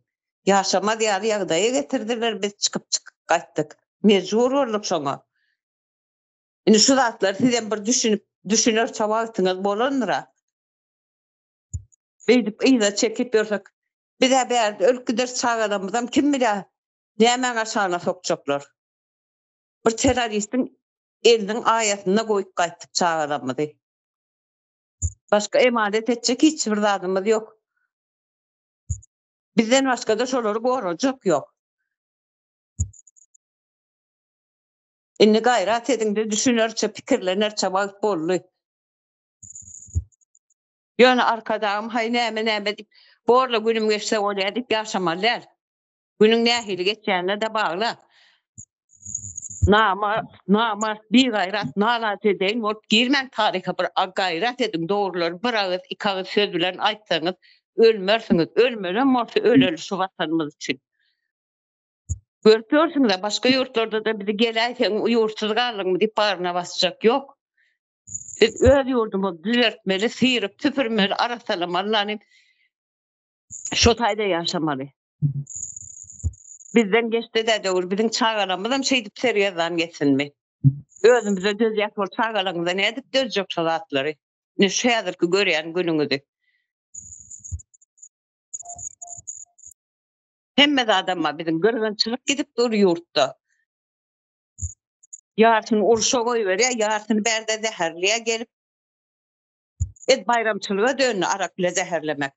Ýaşama ýaly ýagdaýa getirdiler, biz çykyp gaýtdyk. Mejbur bolup şoňa. Indi şu zatlar sizem bir düşünür çabagtyňyz bolandyra. Beýdip ýa çekip ýörsek, bize bärde ölküder çağalamyzam kim biler näme aşaňa sokjaklar. Bir terroristin eliniň aýatyna goýup gaýtdyk çağalamyzy. Başka emanet etjek hiç bir zadymyz ýok. Bizden başga da şolary gorajak ýok. Indi gaýrat ediňde düşünerçe, pikirlenerçe wagt boldy. Ýöne arkadaşym hay näme diýip borla günüm geçse bolýar diýip ýaşamallar. Günüň nähili geçýänine de bagly. Nama bir gayrat nalat edeyin bolup girmen tariha bir gayrat edin doğrular bir ağız iki ağız söz bilen aýtsaňyz ölmersiňiz ölmelen bolsa öleli şu vatanymyz üçin. Görüyorsunuz başka yurtlarda da bizi gelerken yurtsuz galyňmy diýip barına basjak ýok. Biz öz ýurdumyzy düzeltmeli, sıyırıp tüpürmeli, arasalamaly, şu taýda ýaşamaly. Bizden geçti de doğru, bizim çağalamızdan şey dip seriyazdan geçsinmi. Özümüze düz yakol çağalamızda ne edip düz yok salatları. Ne şeyadır ki görüyen gününüzü. Hemme de adamma bizim gırgınçılık gidip dur yurtta. Yarısını uruşa koyuveriyor, yarısını berde zeherliye gelip et bayramçılığa dönüyor, arak bile zeherlemek.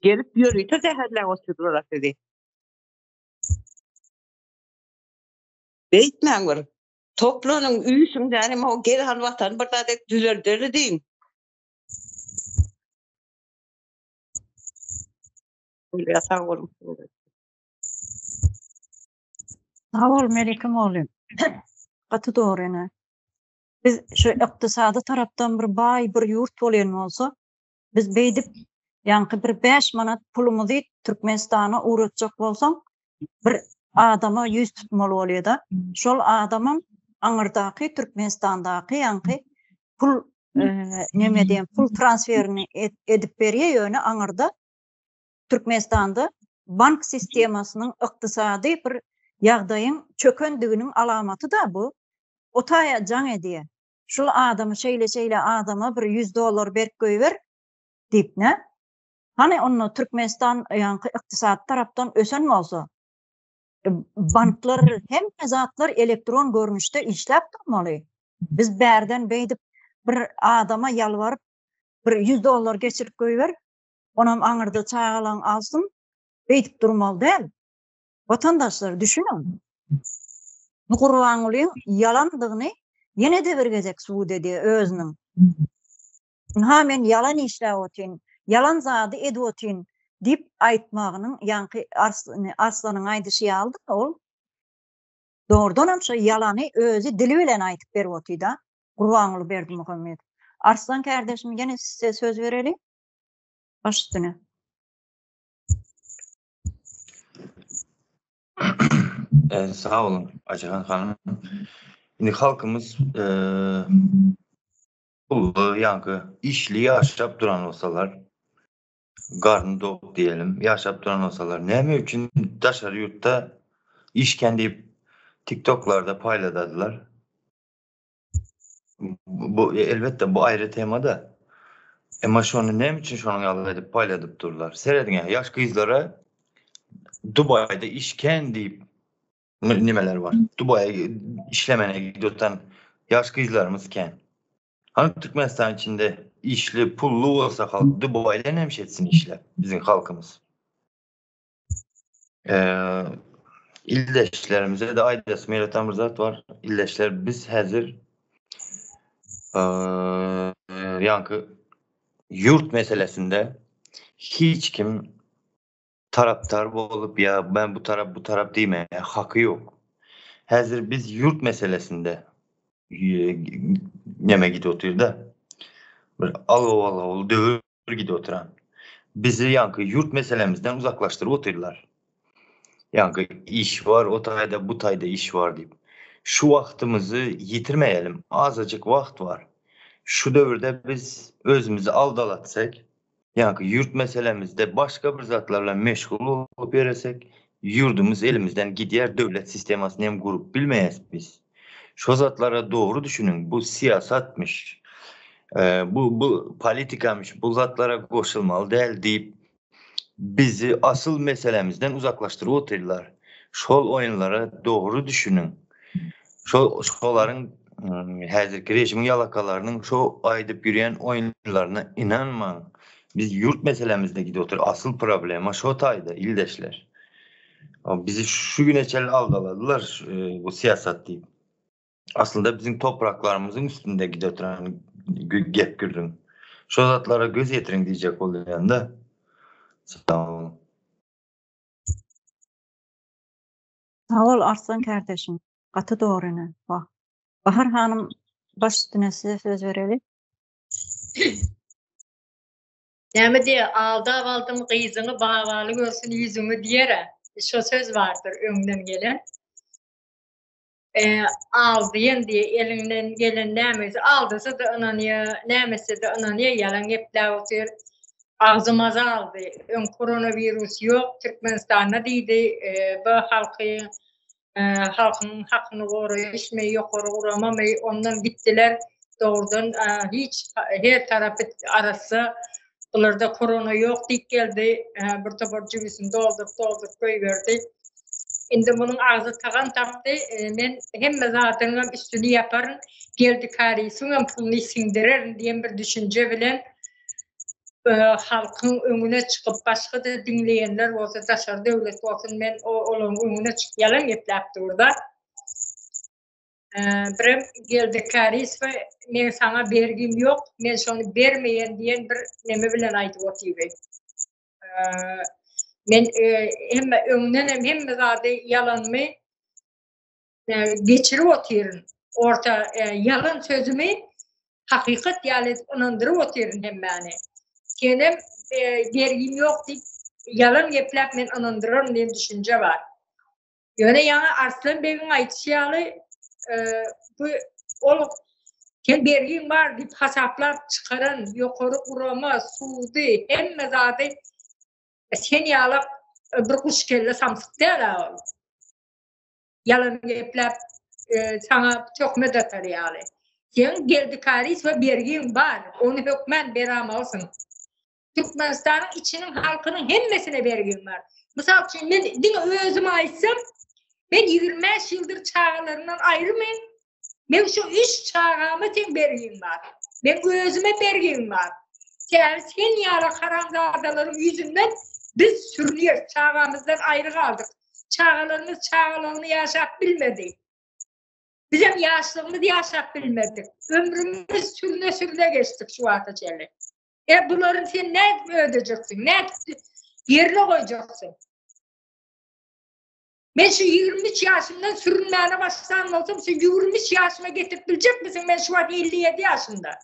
Gelip yürüyte zeherle oturdular dedi. Beytmen var. Toplanın üyüsün derim o geri halvatan bir tane düzeldir diyeyim. Öyle sağ olun. Sağ ol Melikim oğlum. Katı doğru ne? Biz şu iktisadi taraftan bir bay bir yurt bolýan bolsa, biz beýdip ýanky bir 5 manat pulumuzy Türkmenistana uğratjak bolsaň, bir adama yüz tutmaly bolýar-da. Şol adamam aňyrdaky Türkmenistandaky ýanky pul näme diýen pul transferini edip berýär ýöne aňyrda Türkmenistanda bank sistemasynyň iktisady bir ýagdaýyň çökendiginiň alamaty da bu. Otaya jaň edýär. Şol adamy şeýle adama bir $100 berip goýber diýip ne? Hani onu Türkmenistan ýanky iktisat tarapdan ösen bolsa, banklar hem zatlar elektron görnüşde işläp durmaly. Biz bärden beýdip bir adama ýalwaryp bir $100 geçirip goýber, onam aňyrda çağalan alsın, beýdip durmaly däl. Vatandaşlar düşünün. Bu Gurbanulyň yalandygyny ýene de bergezek suwd edi özüniň. Ha men yalan işläwotyn, yalan zady edwotyn diýip aýtmagynyň ýanky Arslanyň aýdyşy aldy ol. Doğrudan hem şu yalany özü dili bilen aýtyp berwotdy da. Gurbanuly Berdimuhammed. Arslan kardeşim gene size söz verelim. Baş üstüne. Sağ olun Acahan hanım. Şimdi halkımız pullu, yankı, işli yaşap duran olsalar, karnı dop diyelim, yaşap duran olsalar, näme üçün daşary yurtta işken deyip TikTok'larda payladılar. Bu elbette bu ayrı tema da. Ama şonu ne için şonu alıp payladıp dururlar. Seyredin ya, yaş kızlara Dubai'de işken deyip nimeler var. Dubai'ye işlemene gidiyorsan yaş kızlarımız ken. Hani Türkmenistan içinde işli, pullu olsa halk Dubai'yle neymiş etsin işle bizim halkımız. İldeşlerimize de Aydas Meyrat Mirzat var. İldeşler biz hazır yankı yurt meselesinde hiç kim taraftar olup ya ben bu taraf diyemeye hakkı yok. Hazır biz yurt meselesinde neme gidiyor da bir Allah dövür gidiyor oturan. Bizi yankı yurt meselemizden uzaklaştırıp oturdular. Yankı iş var, o tayda bu tayda iş var deyip. Şu vaktimizi yitirmeyelim. Azıcık vakt var. Şu dövrde biz özümüzü aldalatsak, yankı yurt meselemizde başka bir zatlarla meşgul olup yeresek, yurdumuz elimizden gidiyor, devlet sistemasını hem kurup bilmeyiz biz. Şu zatlara doğru düşünün, bu siyasatmış, bu politikamış, bu zatlara koşulmalı değil deyip bizi asıl meselemizden uzaklaştırıp oturdular. Şol oyunlara doğru düşünün. Şoların hazırki rejimin yalakalarının şu aydıp yürüyen oyunlarına inanmayın. Biz yurt meselemizde gidiyor. Asıl problema şu tayda ildeşler. Bizi şu güneçel aldaladılar bu siyaset deyip. Aslında bizim topraklarımızın üstünde gidiyor. Gep gürdüm. Şu zatlara göz yetirin diyecek oluyor da. Sağ olun. Sağ ol Arslan kardeşim. Katı doğruna. Bahar Hanım baş üstüne size söz verelim. Yani diye aldım kıyızını bağvalı görsün yüzümü diyere. Şu söz vardır ömrümden gelen. Aldıyın diye elinden gelen neyse aldıysa da ananıyor, neyse de ananıyor yalan hepler oturuyor. Ağzımıza aldı. Koronavirüs yok. Türkmenistan'da değildi. Bu halkın hakkını koruyuşmayı, yok koruyamamayı ondan gittiler. Doğrudan hiç her tarafı arası bunlarda korona yok. Dik geldi. Bir tabak cübüsünü doldurup koyuverdi. Şimdi bunun ağzı taktı. Ben hem zaten üstünü yaparım. Geldi karısının pulunu sindirir diye bir düşünce bilen halkın önüne çıkıp başka da dinleyenler olsa dışarı devlet olsun ben onun önüne çıkıp yalan yaptı orada. Bir geldi karis ve ben sana vergim yok, ben şunu vermeyen diyen bir neme bilen aydı oturuyor. Ben hem önünden hem zaten yalanımı geçirip oturuyorum. Orta yalan sözümü hakikat yani inandırıp oturuyorum hem beni. Kendim vergim yok deyip yalan yapıp ben inandırırım diye düşünce var. Yani Arslan Bey'in aytışalı bu olup hem vergim var deyip hesaplar çıkaran yukarı kurama, suudi hem zaten sen yalan bir kuş kelle samsık değil ağır. Yalan yapıp sana çok medet arayali. Sen geldi karis ve vergim var. Onu hükmen beramalısın. Türkmenistan'ın içinin halkının hemmesine vergim var. Misal için ben özüme aitsam ben 25 yıldır çağlarından ayrımayım. Ben şu 3 çağıma tek vergim var. Ben özüme vergim var. Sen yara karanzadaların yüzünden biz sürünüyoruz. Çağımızdan ayrı kaldık. Çağlarımız çağlarını yaşap bilmedi. Bizim yaşlılığımız yaşap bilmedik. Ömrümüz sürüne geçtik şu ataçeli. Bunların sen ne ödeyeceksin? Ne yerine koyacaksın? Ben şu 23 yaşımdan sürünmeye başlayan olsam şu 23 yaşıma getirebilecek misin? Ben şu an 57 yaşında.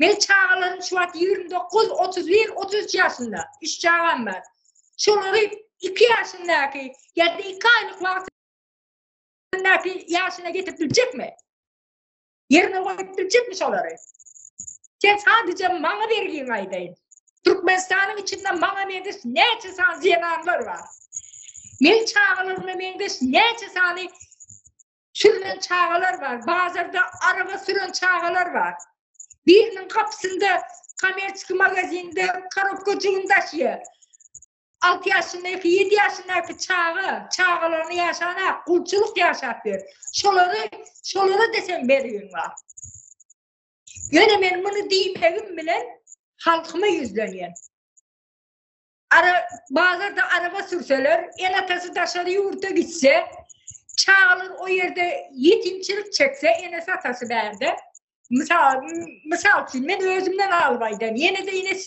Ben çağlarım şu an 29, 31, 33 yaşında. 3 çağım var. Şunları 2 yaşındaki ya da 2 aylık vaktindeki yaşına getirebilecek mi? Yerine koyabilecek mi şunları? Sen sadece bana vergin aydayın. Türkmenistan'ın içinden bana vergin neçe sana ziyanarlar var. Men çağlarına mengeç neçe sana sürülen çağalar var. Bazılarda araba süren çağalar var. Birinin kapısında Komerçki magazinde karokkocuğun taşıyor. 6 yaşındaki, 7 yaşındaki çağalarını yaşana, kulçuluk yaşatıyor. Şoları desem veriyorum var. Yine ben bunu deyimlerim bilen halkıma yüzleniyorum. Bazılarda araba sürseler, el atası taşları yurda gitse, çağalır o yerde yetimçilik çekse, enes atası verdi. Misal için ben özümden albaydım. Yine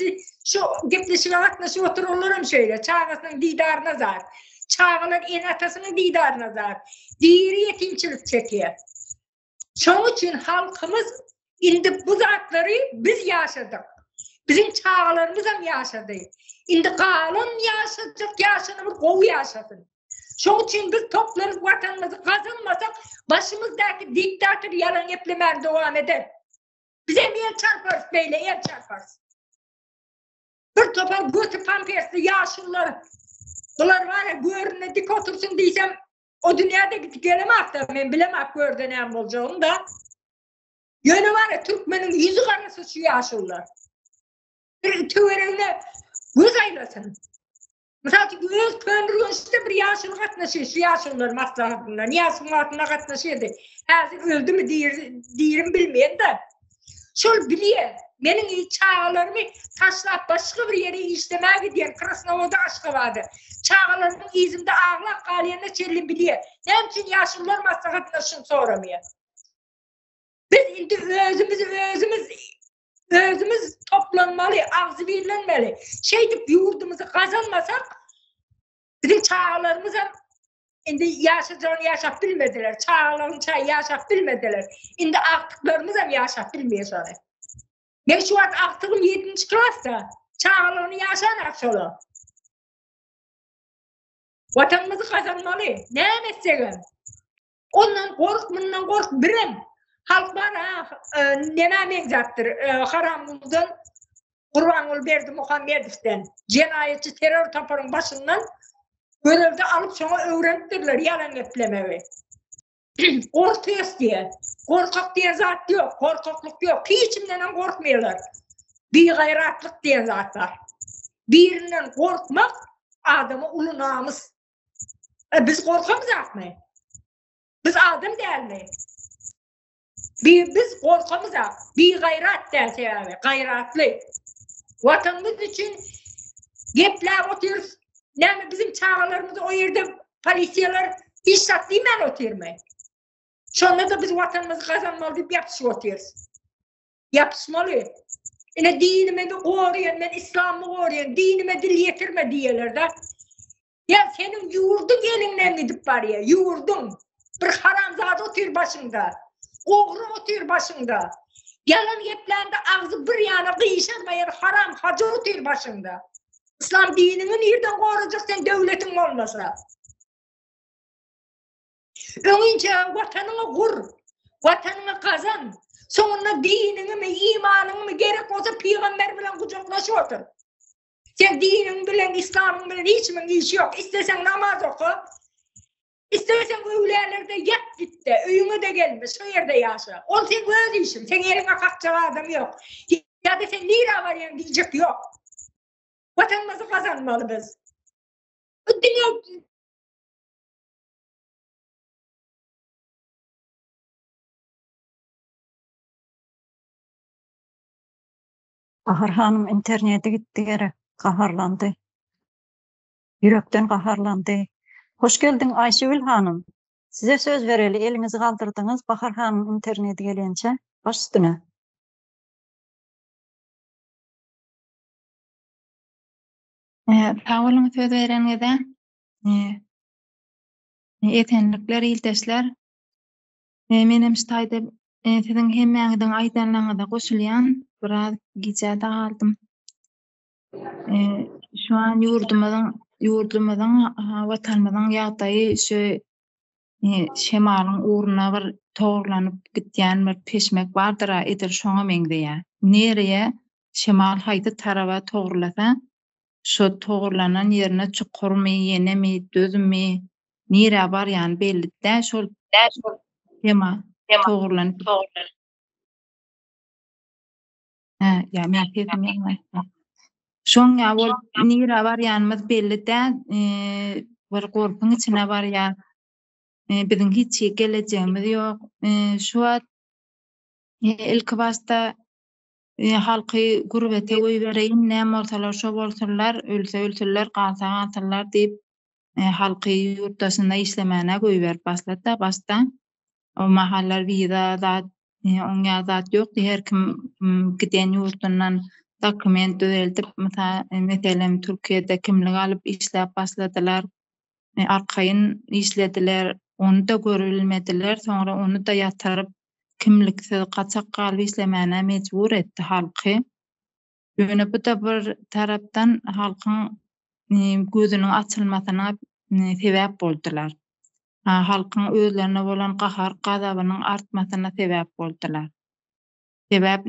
şu gepleşine bakmışı oturulurum şöyle. Çağasının didarına zar. Çağalır en atasının didarına zar. Diğeri yetimçilik çekiyor. Şunun için halkımız indi bu zatları biz yaşadık. Bizim çağalarımız hem yaşadı. İndi kalın yaşanır, kovu yaşasın. Şunun için biz toplarız vatanımızı kazanmasak başımızdaki diktatör yalan yapılamaya devam eder. Bize el çarparız böyle, el çarparız. Bir topar götü pampersli yaşlılar. Bunlar var ya görüne dik otursun diysem o dünyada gidip gelemez da ben bilemem görde ne olacağını da. Yönü var ya Türkmenin yüzü karası şu yaşlılar. Bir tüverine göz aylasın. Mesela göz köndürüyor işte bir yaşlı katlaşıyor şu yaşlılar maslahatında. Niyasın altına katlaşıyordu. Hazır öldü mü diyelim bilmeyen de. Şöyle biliyor. Benim çağalarımı taşlap başka bir yere işlemeye gidiyor. Krasnovod'da aşkı vardı. Çağalarımın izimde ağlak kaliyene çelli biliyor. Ne için yaşlılar maslahatına şunu soramıyor. Biz indi özümüz toplanmalı, ağzı birlenmeli. Deyip yurdumuzu kazanmasak bizim çağalarımız hem indi yaşayacağını yaşap bilmediler. Çağaların yaşap bilmediler. İndi aktıklarımız hem yaşap bilmiyor sonra. Ben şu an aktığım 7. klasta çağalarını yaşanak şolu. Vatanımızı kazanmalı. Ne mesleğim? Ondan kork birim. Halk bana nemen zattır. Haramul'dan Kurbanul Berdi Muhammedov'den cinayetçi terör taparın başından görevde alıp sonra öğrendirler yalan yapılamayı. Korkuyoruz diye. Korkak diye zat yok. Korkakluk yok. Hiçimden korkmuyorlar. Bir gayratlık diye zat var. Birinden korkmak adamı ulu namus. Biz korkamız mı? Biz adam değil mi? Biz korkamız bir gayrat derse yani. Gayratlı. Vatanımız için gepler oturuyoruz. Yani bizim çağalarımızı o yerde polisiyeler hiç sattıymen oturmayın. Sonra da biz vatanımızı kazanmalı deyip yapışıp oturuyoruz. Yapışmalı. Yine dinime de koruyan, ben İslam'ı koruyan, dinime dil yetirme diyorlar da. Ya senin yurdun elinden gidip var ya, yurdun. Bir haramzade oturuyor başında. Oğru oturuyor başında. Yalan yeplerde ağzı bir yana kıyışırmayan haram hacı oturuyor başında. İslam dinini nereden koruyacak sen devletin olmasa? Önce vatanını kur, vatanını kazan. Sonra dinini mi, imanını mı gerek olsa peygamber bilen kucaklaşı otur. Sen dinin bilen, İslam'ın bilen hiçbir işi yok. İstersen namaz oku, istersen öylerlerde yat git de, öyüne de gelme, şu yerde yaşa. O sen öz işin, sen yerine kalkacak adam yok. Ya da sen nira var yani diyecek yok. Vatanımızı kazanmalı biz. Bu dünya... Ahır hanım internete gitti yere kaharlandı. Yürekten kaharlandı. Hoş geldin Ayşegül hanım. Size söz vereli elinizi kaldırdınız. Bahar hanım internete gelince baş üstüne. Sağ olun söz verenede. Etenlikler, ilteşler. Menem istayda sizin hemmeňizden aýdanlaryňyza goşulýan biraz giçe daldım. Şu an yurdumyzyň watanymyzyň ýagdaýy şu şemalyň uğruna bir toğurlanyp gitýän bir peşmek bardyr edil şoňa meňdeýär. Nereye şemal haýdy taraba toğurlasa şu toğurlanan yerine çukurmy, yenemi, dözümmi, nire bar yani belli de şol tema toğurlanıp. Ya men kesim ýagny. Şoň ya bol nira bar ýanymyz belli dä, bir gorpun içine bar ya. Biziň hiç gelejegimiz ýok. Şu wagt ilki başta halky gurbete goýbereýin, näme bolsalar şo bolsalar, ölse-ölsürler, galsa-galsyrlar diýip halky ýurtdaşynda işlemäne goýberip başlada başta. O mahallar wiza zat, oňa zat ýok. Her kim giden ýurtundan dokument düzeltip, meselem Türkiýede kimlik alyp işläp başladylar. Arkaýyn işlediler, onu da görülmediler, sonra onu da ýatyryp kimliksiz gaçak galyp işlemäne mejbur etdi halky. Ýöne bu da bir tarapdan halkyň gözüniň açylmasyna sebäp boldular. Halkyň özlerine bolan gahar gazabynyň artmasyna sebäp boldular. Sebäp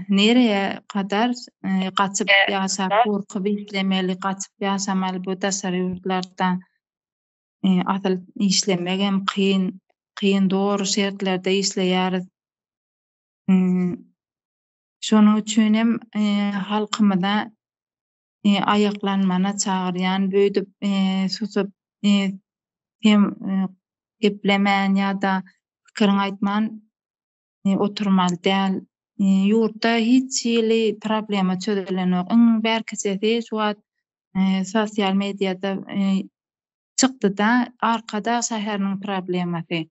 nereye kadar gaçyp ýaşap, gorkup işlemeli, gaçyp ýaşamaly bu daşary ýurtlardan asyl işlemek hem kyn dogry şertlerde işleýäris. Şonuň üçin hem halkymyza aýaklanmana çagyrýan, büýdüp susup hem geplemän ýa-da pikirini aýtman oturmaly däl. Ýurtda hiç ýyly problema çözülen ýok. Bärkisi şu wagt sosial mediada çykdy-da, arkada şäherniň problemasy.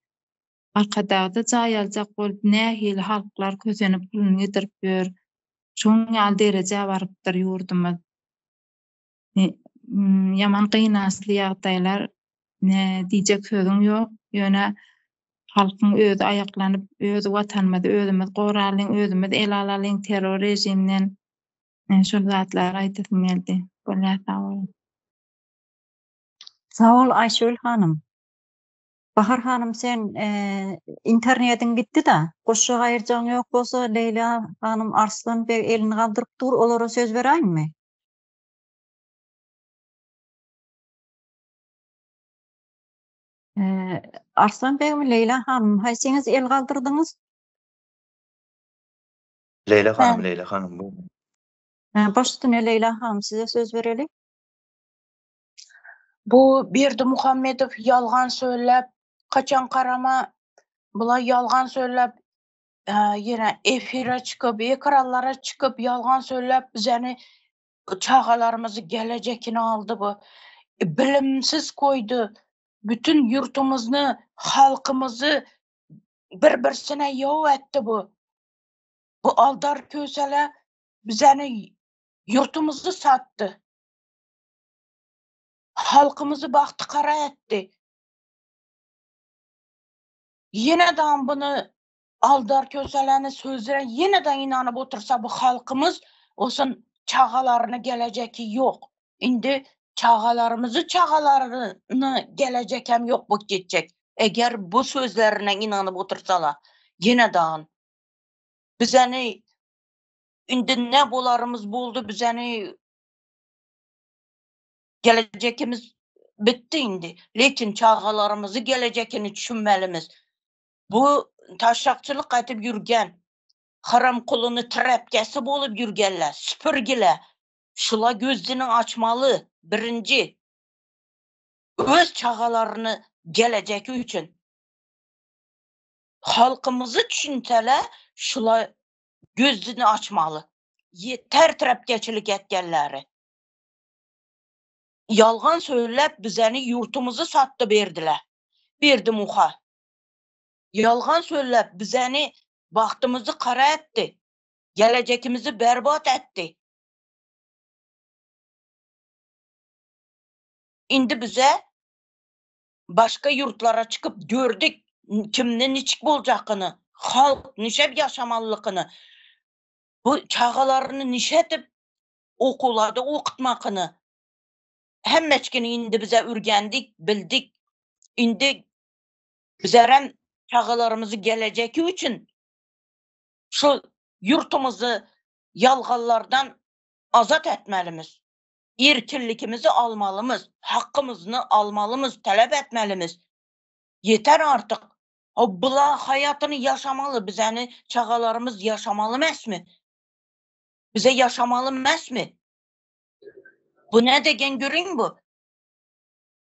Arkada jaýaljak bolup nähili halklar közenip pulunu ýetirip ber. Şoň ýaly derejä barypdyr ýurdumyz. Yaman gynasly ýagdaýlar, diýjek sözüm ýok. Ýöne halkyň özü aýaklanyp, özü watanymyzy özümiz goralyň, özümiz el alalyň terror rejiminden şu zatlary aýtysym geldi. Bolýar sag bolun. Sağ ol Aýşül hanım. Bahar hanım sen internetin gitdi da, goşa gaýyrjaň ýok bolsa Leyla hanım Arslan beg elini galdyryp dur, olara söz beräýinmi? Arslan begim, Leyla hanım, haýsyňyz el galdyrdyňyz? Leyla hanım bu. Başystyna Leyla hanım, size söz bereli. Bu Berdi Muhammedow ýalgan söylep, kaçan karama bula ýalgan söylep, ýene efire çykyp, ekranlara çykyp ýalgan söylep bizeni çagalarymyzy gelejekine aldy bu. Bilimsiz koydu. Bütün yurtumyzyny, halkymyzy bir-birsine ýaw etdi bu. Bu aldar kösele bizeni yurtumyzy satdy. Halkymyzy bagty kara etdi. Ýene-de bunu aldar köseleni sözlere ýene-de inanyp otursa bu halkymyz osun çagalaryny gelejeki ýok. Indi çagalaryny gelejek hem ýok bu geçecek. Eger bu sözlerine inanyp otursalar ýene-de bizeni indi ne bolarymyz boldu, bizeni gelejekimiz bitti indi. Lekin çagalarymyzy gelejekini düşünmelimiz. Bu taşakçılık atıp yürgen, haram kulunu trepkesi bolup yürgenler, süpürgile, şula gözünü açmalı, birinci. Öz çağalarını geleceki üçün. Halkımızı düşünseler, şula gözünü açmalı. Yeter trepkeçilik etkenleri. Yalgan söylep bizeni yurtumuzu sattı berdiler. Berdi muha. Yalgan söylep bizeni bahtımızı kara etti. Gelecekimizi berbat etti. Indi bize başka yurtlara çıkıp gördük kimnin içik bolacakını, halk nişep yaşamalılıkını, bu çağalarını nişetip okulada okutmakını, hemmeçkini indi bize ürgendik, bildik. Indi bizeren çağalarımızı geleceği için şu yurtumuzu yalgallardan azat etmelimiz. Erkinlikimizi almalımız, hakkımızı almalımız, talep etmelimiz. Yeter artık. O bula hayatını yaşamalı, bizəni çağalarımız yaşamalı məsmi? Bize yaşamalı məsmi? Bu ne degen görün bu?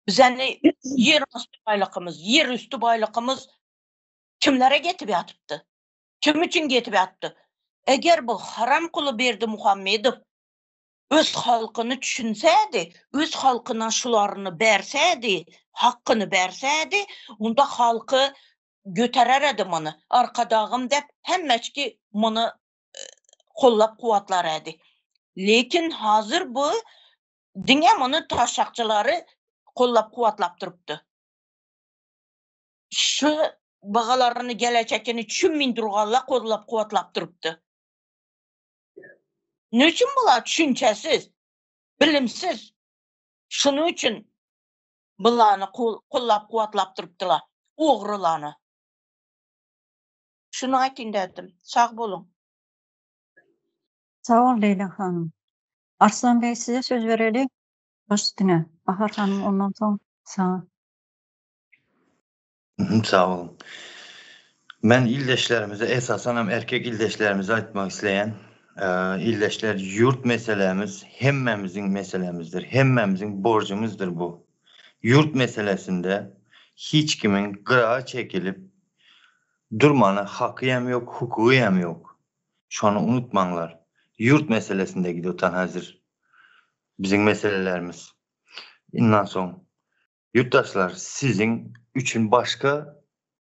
Bizəni yer üstü baylığımız kimlere getib yatıptı? Kim için getib yatıptı? Eğer bu haram kulu berdi Muhammedov öz halkını düşünseydi, öz halkına şularını berseydi, hakkını berseydi, onda halkı götürerdi bunu. Arkadağım dep hemmeçki bunu kollap kuvvetler edi. Lekin hazır bu dünya bunu taşakçıları kollap kuvvetlap duruptu. Şu bağalarını gelecekini düşünmeyin durğalla kollap kuvvetlap duruptu. Ne için bunlar düşüncesiz, bilimsiz? Şunun için bunlarını kollap kuvvetlap duruptular. Oğrularını. Şunu aytın dedim. Sağ olun. Sağ ol Leyla hanım. Arslan Bey size söz verelim. Üstüne. Bahar hanım ondan sonra sağ. Sağ olun. Ben ildeşlerimize, esasen hem erkek ildeşlerimize aytmak isteyen, ildeşler yurt meselemiz hemmemizin meselemizdir. Hemmemizin borcumuzdur bu. Yurt meselesinde hiç kimin qırağa çekilip durmanı hakkı hem yok, hukuku hem yok. Şunu unutmanlar. Yurt meselesinde gidiyortan hazır. Bizim meselelerimiz. İndan son. Yurttaşlar sizin üçün başka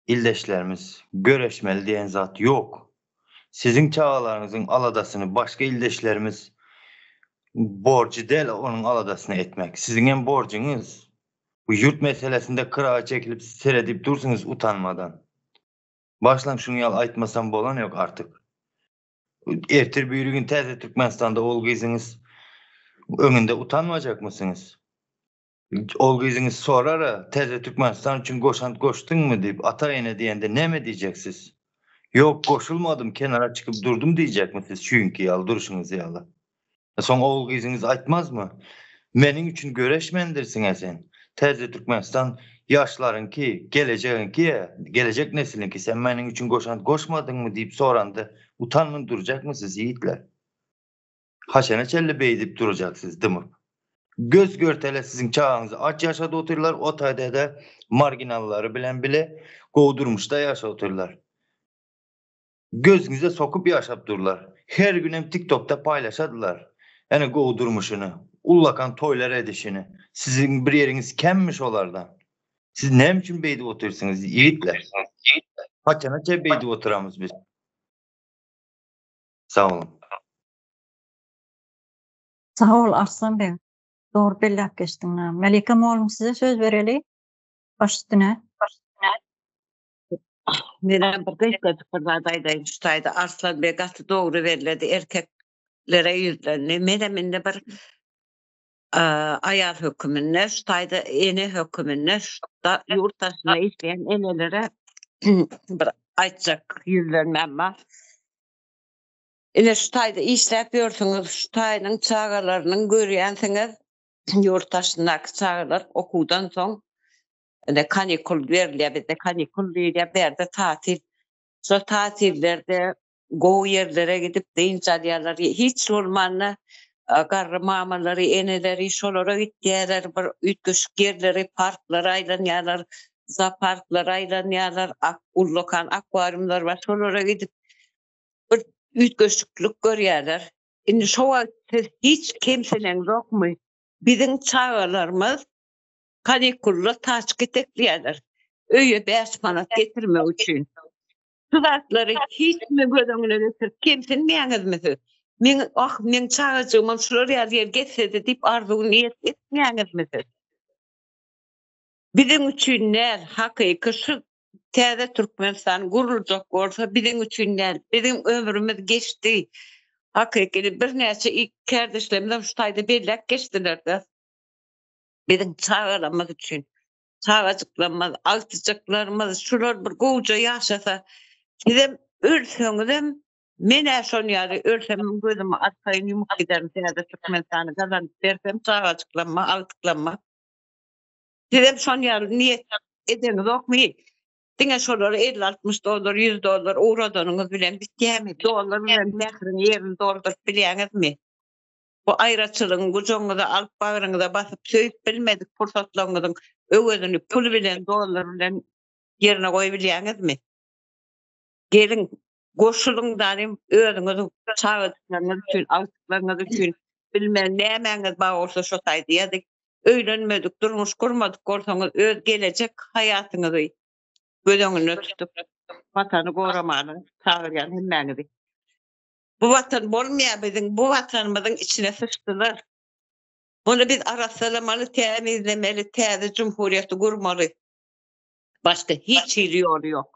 ildeşlerimiz göreşmeli diyen zat yok. Sizin çağalarınızın aladasını başka ildeşlerimiz borcu değil onun aladasını etmek. Sizin en borcunuz bu yurt meselesinde kırağa çekilip seyredip dursunuz utanmadan. Başlan şunu yal aytmasam bolan yok artık. Ertir bir gün teze Türkmenistan'da olguysınız. Önünde utanmayacak mısınız? Olguysınız sorara teze Türkmenistan için koştun mu deyip atayene diyende ne mi diyeceksiniz? Yok koşulmadım kenara çıkıp durdum diyecek misiniz? Çünkü yal duruşunuz yala. Son olguysınız aytmaz mı? Menin için göreşmendirsin sen. Teze Türkmenistan yaşların ki, gelecek neslin ki sen menin için koşmadın mı deyip soranda utanmın duracak mısınız yiğitler? Haşene çelle beydip duracaksınız değil mi? Göz görtele sizin çağınızı aç yaşadı otururlar, o tayda da marginalları bilen bile kovdurmuş da yaşa otururlar. Gözünüze sokup yaşap dururlar. Her gün hem TikTok'ta paylaşadılar. Yani kovdurmuşunu, ullakan toylar edişini. Sizin bir yeriniz kemmiş olardan. Siz ne için beydi oturursunuz yiğitler? Haçana çe beydi oturamız biz. Sağ olun. Sağ ol Arslan Bey. Doğru bellak geçtin. Melike oğlum size söz verelim. Üstüne. Menen bir gıykadık fırladaydı üstaydı. Arslan Bey gatı doğru veriledi erkeklere yüzlerini. Menen bir ayar hükümünne, üstaydı eni hükümünne, yurttaşına isteyen enelere bir aytacak yüzlenmem var. Ine üstaydı işlep görsünüz, üstaydın çağalarının görüyensiniz, yurttaşındaki çağalar okudan son kanikul veriliyor, bizde kanikul veriliyor, berde tatil. So tatillerde go yerlere gidip de inceliyorlar. Hiç olmanla garı mamaları, eneleri, şolara gittiler, bir ütgüşük yerleri, parklara aylanıyorlar, parklara aylanıyorlar, ullokan akvaryumlar var, şolara gidip bir ütgüşüklük görüyorlar. Şimdi şu vakit hiç kimsenin yok mu? Bizim çağlarımız kanikulla taç gitekliyorlar. Öyle 5 manat getirme için. Sıvatları hiç mi gözümüne götür? Kimsin miyaniz? Men çağacığımın şuraya yer getsedi deyip arzuğu niyet etmeyiniz. Bizim için ne? Hakiki şu teze Türkmenistan gurulacak olsa bizim için ne? Bizim ömrümüz geçti. Hakiki bir neyse ilk kardeşlerimden şu tayda bellek geçtiler de. Bizim çağalarımız için. Çağacıklarımız, altıcıklarımız, şular bir koca yaşasa. Gidem ölsöňüzem men son ýaly ölsem gözüme atsaýyn ýumuk giderim terde Türkmenistan'a kazan bersem çağaçyklanma, altıklanma. Gidem son ýaly niýet edeniz okmy? Diňe şolary $50-60, $100 uğradanıňyz bilen bitýärmi? Dolar bilen nähriň ýerini dolduryp bilýäňizmi? Bu aýraçylygyň gujoňyza alyp bagyryňyza basyp söýüp bilmedik pursatlaryňyzyň öwedini pul bilen dolar bilen ýerine goýup bilýäňizmi? Gelin goşulyň danym özüňizi çağırtmaňyz üçin, altyklaryňyz üçin bilmem nämeňiz bar bolsa şo taýdy ýadyk. Öýlenmedik, durmuş gurmadyk bolsaňyz öz gelecek hayatyňyzy gödöňüne tutup watany goramany çağırýan hemmäňizi. Bu watan bolmaýar biziň, bu watanymyzyň içine sıçdylar. Bunu biz arasalamaly, temizlemeli, täze jumhuriýeti gurmaly. Başka hiç ýeri ýok.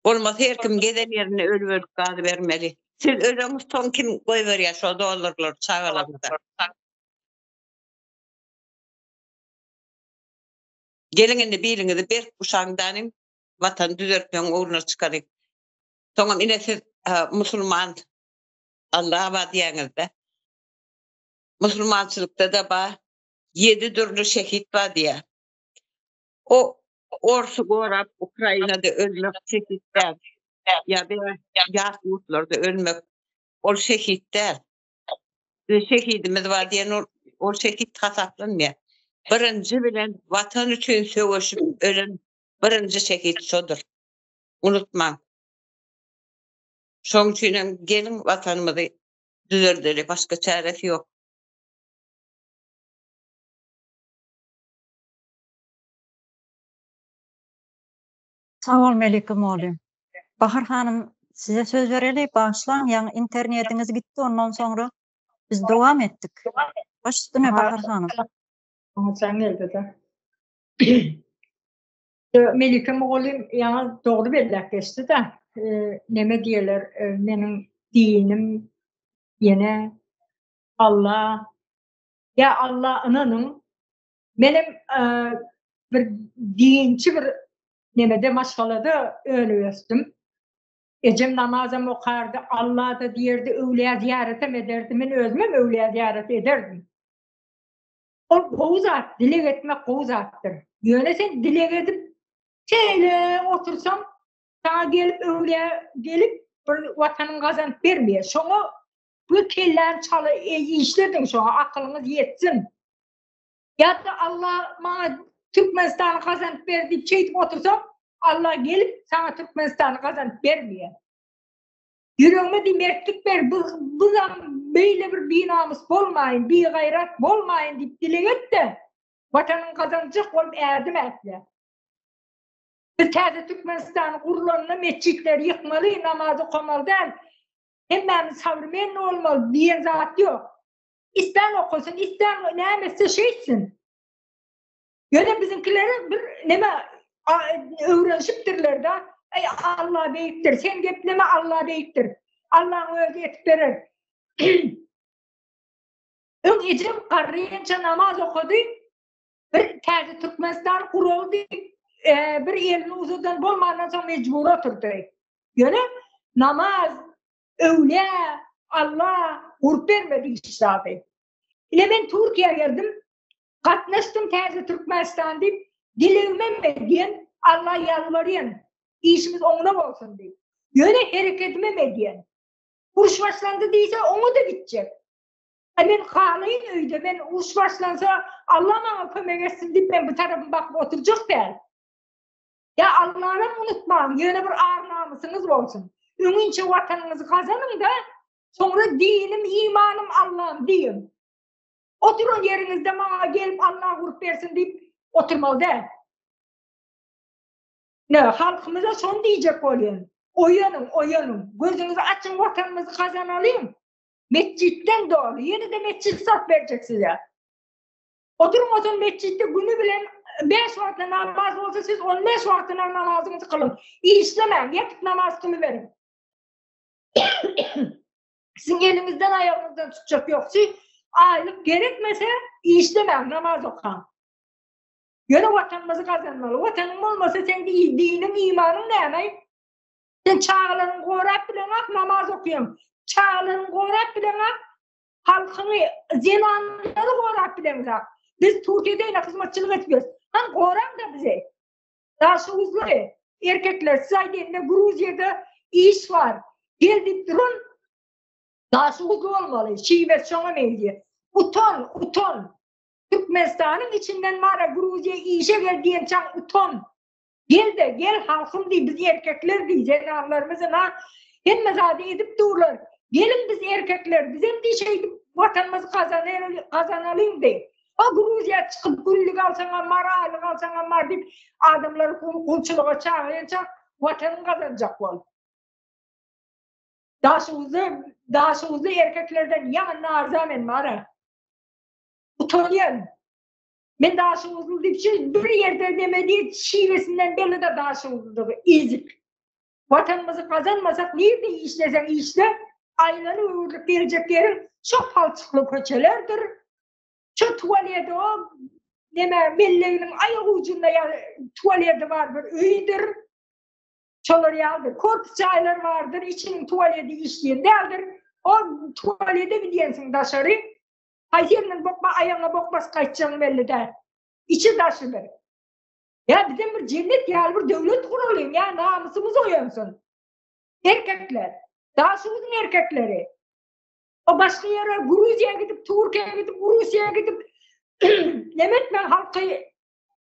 Olmaz her kim geden yerine ölüp gazy bermeli. Siz öleňiz soň kim goýberýär şo dolarlar çağalamda. Gelin indi biliňizi berk uşaňdanym watan düzeltmeň uğruna çykaryk. Soňam ine siz musulman Allah'a va diýäňizde. Musulmançylykda da ba 7 türlü şehit ba diýär. O orsu gorap Ukraina'da ölmek şehitler. Ya da yurtlarda ölmek ol şehitler. Şehidimiz var diýen ol şehit hasaplanmıyor. Birinci bilen vatan üçün söwüşüp ölen birinci şehit şodur. Unutma. Şoň üçin gelin watanymyzy düzeldelik, başga çaresi ýok. Sağ ol Melike Moly. Bahar hanım size söz vereli başlan ýa internetiniz gitdi ondan sonra biz dowam etdik. Baş üstüne Bahar hanım. Sen elde Melike Moly ýa dogry belläp geçdi de neme diýerler meniň dinim ýene Allah ya Allah ananyň menim bir dinçi bir nemede maşgalada öyle östüm. Ecem namazım okardı, Allah da diýerdi, öwliýa ziyaret ederdi, men özüm öwliýa ziyaret ederdim. O gowzat, dilek etmek gowzatdyr. Ýöne sen dilek edip, şeýle otursam, sana gelip öwliýa gelip bir watanyň gazanyp bermeýär. Şoňa bu kelläň çaly işlerdiň şoňa akylyňyz ýetsin. Ýa-da Allah maňa Türkmenistany gazanyp berdi diýip çeýtip otursam, Allah gelip sana Türkmenistany gazanyp bermeýär. Yüreğime mertlik ber, buzam beýle bir binamız bolmaýyn, bir gaýrat bolmaýyn diýip dilek etdi. Watanyň gazanjak bolup erdim ätle. Bir täze Türkmenistany gurulanyna meçitler ýykmaly, namazy okamalydan hemmämiz sabrmen bolmaly diýen zat ýok. İslam okusun, İslam nämesi şeýsin. Ýöne bizimkilere bir neme öwrenşipdirler da, ey Allah beýikdir, sen gepleme Allah beýikdir. Allah öýde etip berer. Öň ejim garrynça namaz okudy. Bir täze Türkmenistan kuruldy. Bir elini uzudan bolmadan soň mecbur oturdy. Ýöne namaz, öwliýa, Allah gurup bermedi işlady. Ile men Türkiýe geldim. Gatnaşdym täze Türkmenistan diýip dilegime medýän Allah ýalvarýan. İşimiz oňuna bolsun diýip. Ýöne hereketime medýän. Uruş başlandy diýse oňa da gitjek. Men halaýyn öýde men uruş başlansa Allah maňa kömek etsin diýip men bu tarapy bakyp oturjak däl. Ya Allah'ı unutmaň, ýöne bir arnamışyňyz bolsun. Öňünçe watanyňyzy gazanyň da sonra dinim, imanım Allah'ım diýin. Oturun yerinizde maňa gelip Allah gurup bersin diýip oturmaly däl. Ne halkymyza şonu diýjek bolýan. Oýanyň, gözüňizi açyň, watanymyzy gazanalyň. Mescitten doly, ýene de mescit sat berjek size. Oturun oturun mescitte günü bilen 5 wagtda namaz bolsa siz 15 wagtda namazyňyzy kılın. İşlemeň, ýetip namaz kılı verin. Sizin elinizden ayağınızdan tutacak yok. Siz aylık gerekmese işlemeň, namaz okan. Ýöne watanymyzy gazanmaly. Watanyň bolmasa sen dinim, imanın näme? Sen çağlaryň gorap bilen ak namaz okuyam. Çağlaryň gorap bilen ak halkyny zenanlary gorap bilen ak. Biz Türkiýede hizmetçilik etýäris. Han goram da bize. Daşy uzly. erkekler sayedinde Gruzya'da iş var. Geldik durun. Daşılık olmalı. Şivet şona meydi. Uton. Türkmenistan'ın içinden mara Gruzya işe gel diyen çan uton. Gel halkım diye biz erkekler diye cenablarımızın ha. Hemmezade edip dururlar. Gelin biz erkekler bizim diye şey vatanımızı kazanalım diye. O Gruzya çıkıp güllük alsana aylık alsana deyip adamları kulçuluğa çağıracak vatanını kazanacak ol. Daşımızı erkeklerden yaman narzamen mara. Utanıyorum. Ben daşımızı deyip şey bir yerde demediği şivesinden belli de daşımızı izik. Vatanımızı kazanmasak nerede işlesen işle aylanı uğurluk vereceklerin çok palçıklı köçelerdir. Şu tuvalede o belleğinin ayak ucunda tuvalede var bir öyüdür. Çolur yaldır. Korku çaylar vardır. İçinin tuvaleti işleyen derdir. O tuvalede gidiyorsun dışarı. Hayırının bokma ayağına bokmaz kaçacağını belli der. İçi taşıdır. Ya bizim bir cennet ya bir devlet kuralım ya namusumuz oyansın. Erkekler. Daşımızın erkekleri. O başka yere Gruzya'ya gidip, Türkiye'ye gidip, Rusya'ya gidip demet ben halkı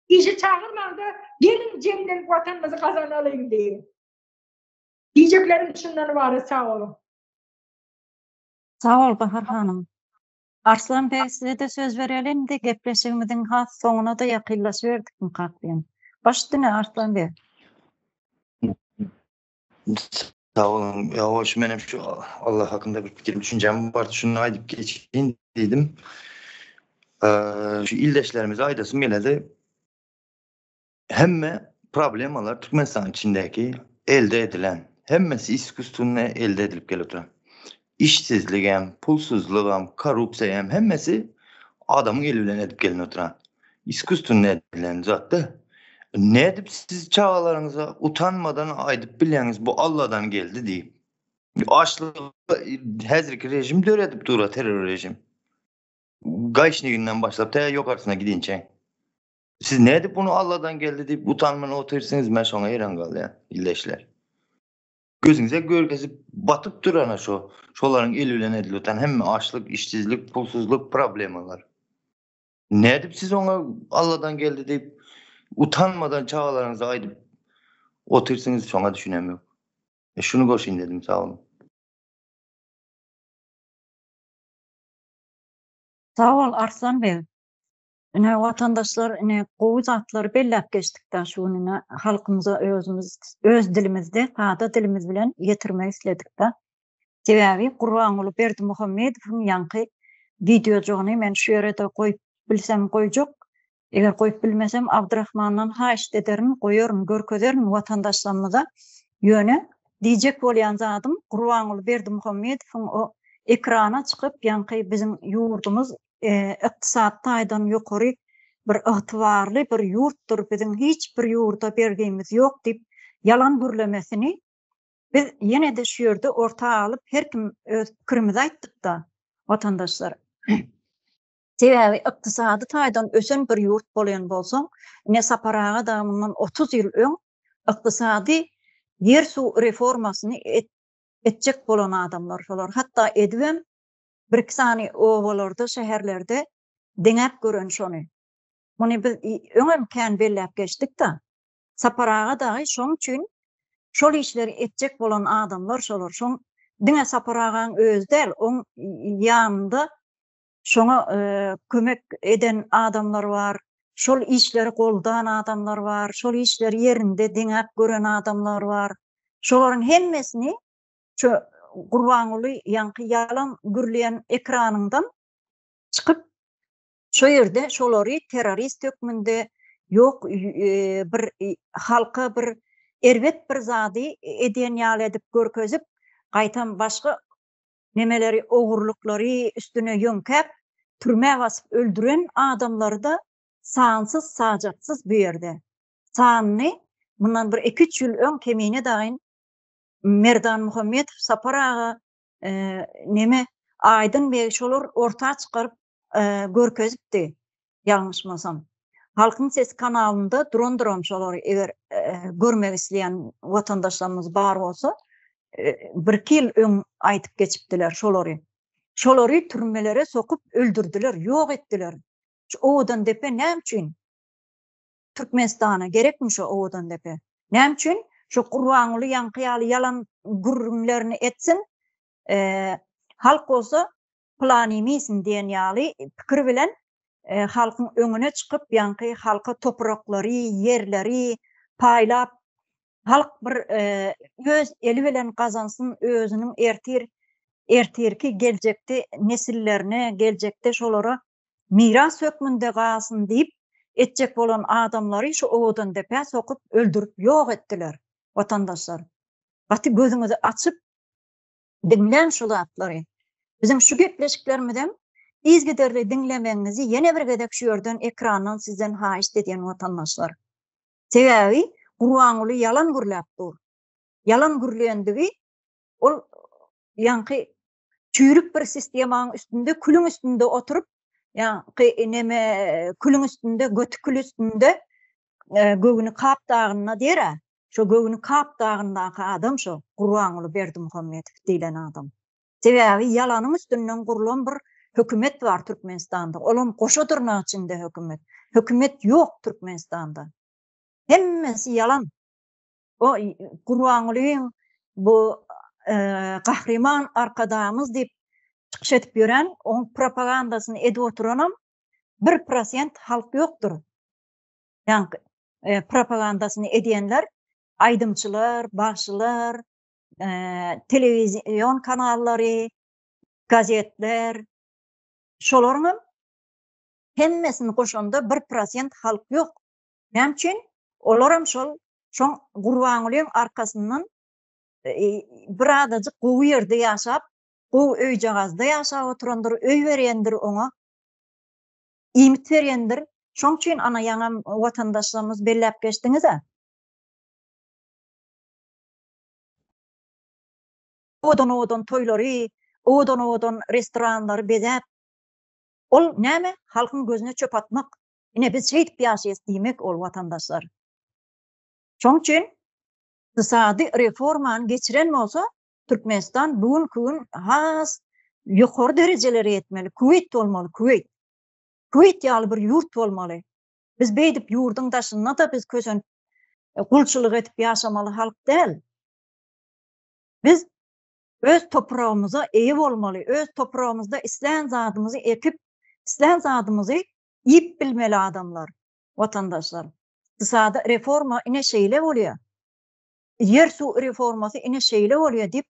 işe çağırmam da gelin cennet vatanımızı kazanalım diye. Diyeceklerim şundan var sağ olun. Sağ ol Bahar Hanım. Arslan Bey size de söz verelim de gepreşimizin has sonuna da yakınlaşıyorduk mu kalklayın. Başta ne Arslan Bey? Sağ olun. Ya hoş benim şu Allah hakkında bir fikir düşüncem vardı. Şunu aydıp geçeyim dedim. Şu ildeşlerimize aydasın bile de hemme problemalar Türkmenistan içindeki elde edilen hemmesi iskustunne elde edilip geliyor. İşsizliğim, pulsuzluğum, korrupsiyam hemmesi adamın eliyle edip gelin oturan. İskustunne edilen zaten. Ne edip siz çağlarınıza utanmadan aydıp bileniz bu Allah'dan geldi deyip. Açlık, hazırki rejim dör edip dura terör rejim. Gayşniginden başlayıp ta yukarısına gidince. Siz ne edip bunu Allah'dan geldi deyip utanmana oturursunuz ben şuna eren kal ya illeşler. Gözünüze görgesi batıp durana şoların eliyle ediliyordan hem açlık, işsizlik, pulsuzluk problemalar. Ne edip siz ona Allah'dan geldi deyip utanmadan çağlarınıza aydıp oturursunuz şuna düşünemiyorum. Şunu koşayım dedim sağ olun. Sağ ol Arslan Bey. Ne vatandaşlar ne qoğuz atları bellep geçtikten şunu halkımıza öz dilimizde, sada dilimiz bilen yetirmeyi istedik de. Sebebi Qurbanulu Berdimuhammedov'un yankı videocuğunu men şu yere de koyup bilsem koyacak. Eğer koyup bilmesem Abdurrahman'dan haş dederim, koyuyorum, görközerim vatandaşlarımıza yönü diyecek bolyan zadım Qurbanulu Berdimuhammedov'un o ekrana çıkıp yankı bizim yurdumuz iktisatda aydan yukarı bir ıhtivarlı bir yurttur bizim hiçbir yurda bergimiz yok deyip yalan gürlemesini biz yine de şu yerde ortağa alıp her kim fikrimizi ayttık da vatandaşlar. Sebebi iktisadi taydan ösen bir yurt bolyan bolsa ne saparağa da bundan 30 yıl ön iktisadi yer su reformasını etcek bolan adamlar şolar. Hatta edivem bir sani ovalarda, şehirlerde denep görün şonu. Bunu biz öňemken bellep geçtik da saparağa da şoň üçin şol işleri etjek bolan adamlar şolar. Şoň diňe saparağaň öz del, oň ýanynda şoňa kömek eden adamlar var. Şol işleri goldan adamlar var. Şol işleri yerinde denep gören adamlar var. Şolaryň hemmesini şu Qurbanulu yankı yalan gürleyen ekranından çıkıp şu yerde şolary terörist hükmünde yok bir halka bir ervet bir zadi eden yal edip görkezip qaytan başka nemeleri ogurlukları üstüne yönkep türme basıp öldüren adamları da sansız sacaksız bir yerde. Sanni bundan bir 2-3 yıl ön kemine dahin Merdan Muhammedov saparağa neme Aydın Bey şolur orta çıkarıp görkezipdi yanlışmasam. Halkın Ses kanalında duran şolary eger görmek isleyen vatandaşlarımız bar bolsa bir ýyl öň aýtyp geçipdiler şolary. Şolary türmelere sokup öldürdüler, ýok etdiler. Şu owadan depe näme üçin? Türkmenistana gerekmiş o owadan depe. Näme üçin? Şu Gurbaňuly ýankyýaly yalan gurrumlaryny etsin. Halk olsa planimisin diýen ýaly pikir bilen halkyň öňüne çykyp ýanky halka topraklary, yerleri paýlap halk bir öz eli bilen kazansın, özünün ertirki geljekde nesillerine, geljekde şolara miras hökmünde galsyn diýip etjek bolan adamlary şu owadan depe sokup öldürüp ýok etdiler vatandaşlar. Gaty gözüňizi açyp dinlen şu zatlary. Bizim şu gepleşiklerimizden izgiderli dinlemeňizi ýene bir gedek şu ýerden ekrandan sizden haýyş edýän vatandaşlar. Sebebi Gurbaňuly yalan gürläpdir. Yalan gürlendigi ol ýanky çüýrük bir sistemanyň üstünde, külüň üstünde oturup ýanky neme külüň üstünde, götükül üstünde göwüni kap dagyna dere. Şo göwüni kap dagyndaky adam şo Gurbaňuly Berdimuhammedow diýilen adam. Sebebi yalanyň üstünden gurulan bir hökümet bar Türkmenistanda. Olam goşa durna içinde hökümet. Hökümet ýok Türkmenistanda. Hemmesi yalan. O Gurbaňulyň bu kahraman arkadamız diýip çykyş etip ýören, oň propagandasyny edip oturanam 1% halk ýokdur. Ýanky propagandasyny edýänler aýdymçylar, başçylar, telewizion kanallary, gazetler, şolaryň hemmesini goşanda 1% halk ýok. Näme üçin? Olaram şoň Gurbaňulyň arkasyndan bir adajyk gowy ýerde ýaşap, gowy öý jagazda ýaşap oturandyr, öý berýändir oňa. Ýmit berýändir. Şoň üçin ana ýaňa watandaşlarymyz belläp geçdiňiz-a? Odan toýlary, odan restoranlary bezäp. Ol näme? Halkyň gözüne çöp atmak. Ine biz şeýdip ýaşaýas diýmek ol watandaşlar. Şoň üçin ykdysady reformany geçiren bolsa Türkmenistan bugünkü gün has ýokary derejelere ýetmeli. Kuwait bolmaly, Kuwait. Kuwait ýaly bir ýurt bolmaly. Biz beýdip ýurdyň daşyna da biz kösen gulçylyk etip ýaşamaly halk däl. Biz öz toprağımıza eýe bolmaly, öz toprağımızda islen zadymyzy ekip, islen zadymyzy ýip bilmeli adamlar, vatandaşlar. Ykdysady reforma ine şeýle bolýar. Yer su reformasy ine şeýle bolýar diýip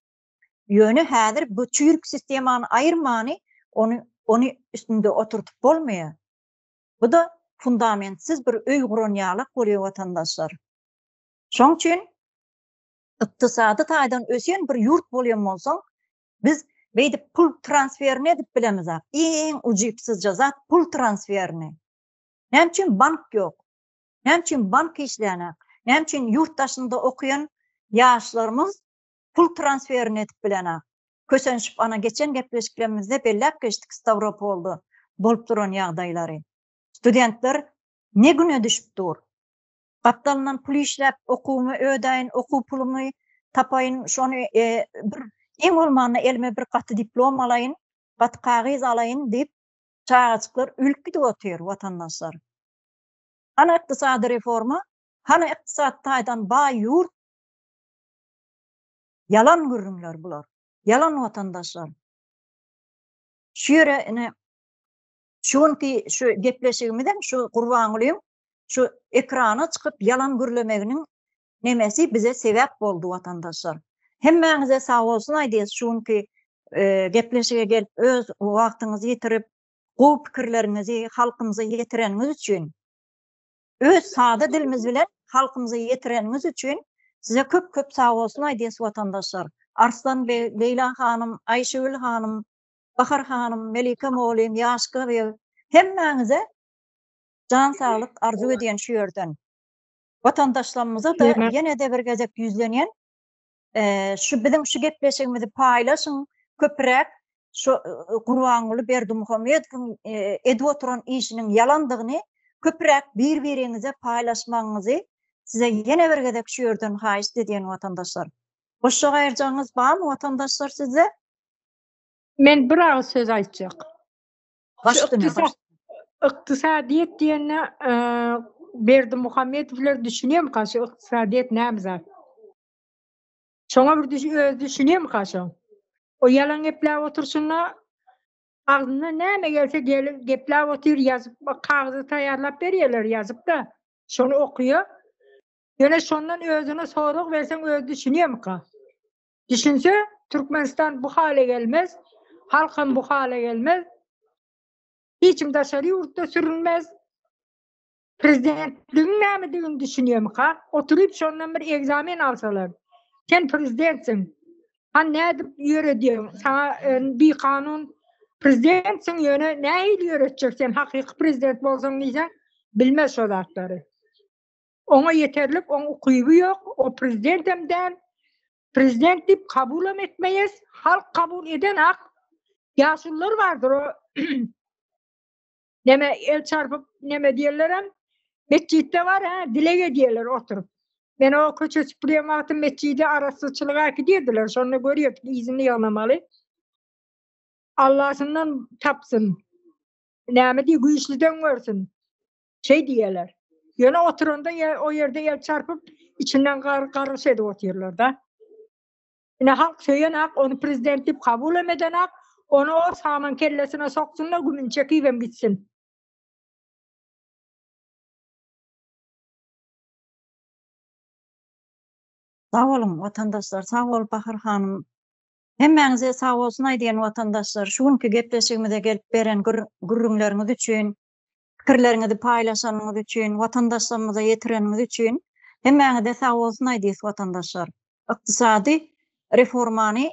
ýöne häzir bu çüýrük sistemany aýyrmany onu üstünde oturtup bolmaýar. Bu da fundamentsiz bir öý guran ýalyk bolýar vatandaşlar. Şoň üçin ykdysady taýdan ösen bir ýurt bolýan bolsaň biz beýdip pul transferini edip bilemiz. Eň ujypsyz zat pul transferini. Näme üçin bank ýok? Näme üçin bank işleýän? Näme üçin ýurtdaşynda okuyan ýaşlarymyz pul transferini edip bilen? Kösenşip ana geçen gepleşiklerimizde belläp geçdik Stavropolda bolup duran ýagdaýlary. Studentler ne güne düşüpdir? Gapdalynan pul işläp okuwymy ödäýin, okuw pulumy tapaýyn, şonu bir eň bolmany elime bir gaty diplom alaýyn, gaty kagys alaýyn diýip çağaçyklar ülk gidip otur vatandaşlar. Ana ykdysady reforma, hana ykdysat taýdan baý ýurt. Yalan gürrümler bular. Yalan vatandaşlar. Şöyle şunki şu gepleşigimden şu Gurbaňulyň şu ekrana çykyp yalan gürlemeginiň nemesi bize sebäp boldy vatandaşlar. Hemmäňize sag bolsun aýdys şunki gepleşige gelip öz wagtyňyzy ýetirip gowy pikirlerinizi halkymyza ýetireniniz üçin, öz sada dilimiz bilen halkymyza ýetireniniz üçin size köp sag bolsun aýdys vatandaşlar. Arslan Bey, Leyla hanım, Ayşegül hanım, Bahar hanım, Melike Moğolin, Yaşka ve hemmäňize can sağlık arzu edýän şu ýerden. Vatandaşlarymyza da ýene de bir gezek ýüzlenýän şu bizim şu gepleşigimizi paýlaşyň, köprek şu Gurbaňuly Berdimuhammedowyň edip oturan işiniň yalandygyny köprek bir-birinize paylaşmaňyzy size ýene bir gezek şu ýerden haýyş edýän watandaşlar. Goşa gaýrjaňyz barmy watandaşlar size? Men bir ağız söz aýtjak. Başdyny. Iqtisadiyet diýende Berdi Muhammedowler düşünýärmi kaşy iqtisadiyet näme zat? Şoňa bir düşünýärmi kaşy? O ýalan gepler oturşunda agzyna näme gelse gepler otur ýazyp kagazy taýýarlap berýärler ýazyp da şonu okuýar. Ýöne şondan özüne sorag berseň öz düşünýärmi ka? Düşünse Türkmenistan bu hale gelmez, halkam bu hale gelmez. Hiçim daşary ýurtda sürülmez. Prezidentligiň näme diýeni düşünýärmi ka? Oturup şondan bir egzamin alsalar. Sen prezidentsin. Han nädip ýöredýän? Sana bir kanun prezidentsin ýöne näil ýöretjek sen hakyky prezident bolsaň diýsen bilmez şo zatlary. Oňa ýeterlik oň ukyby ýok. O prezidentemden prezident dip kabul etmeýäs. Halk kabul eden ak ýaşullar bardyr o. Neme el çarpıp neme diýerlerem? Meçhitde var ha, dilege diýerler oturup. Ben o köçe süpürýän wagty meçhide arasyçylyga gidiýerdiler. Şonu görýärdik, izinli ýalnamaly. Allah'sından tapsın. Näme diýip güýçliden görsün. Şey diýerler. Ýöne oturanda o ýerde ýer çarpıp içinden gargaryş edip oturýarlar da. Ine halk söýen ak onu prezident dip kabul etmeden ak onu o saman kellesine soksunlar gümün çekýben bitsin. Sağ olun vatandaşlar, sağ ol Bahar hanım. Hemmeňize sağ olsun aýdýan vatandaşlar, şuňky gepleşigimize gelip beren gürrüňleriňiz üçin, pikirleriňizi paýlaşanyňyz üçin, watandaşlarymyza ýetireniňiz üçin hemmeňize sağ olsun aýdýys vatandaşlar. Ykdysady reformany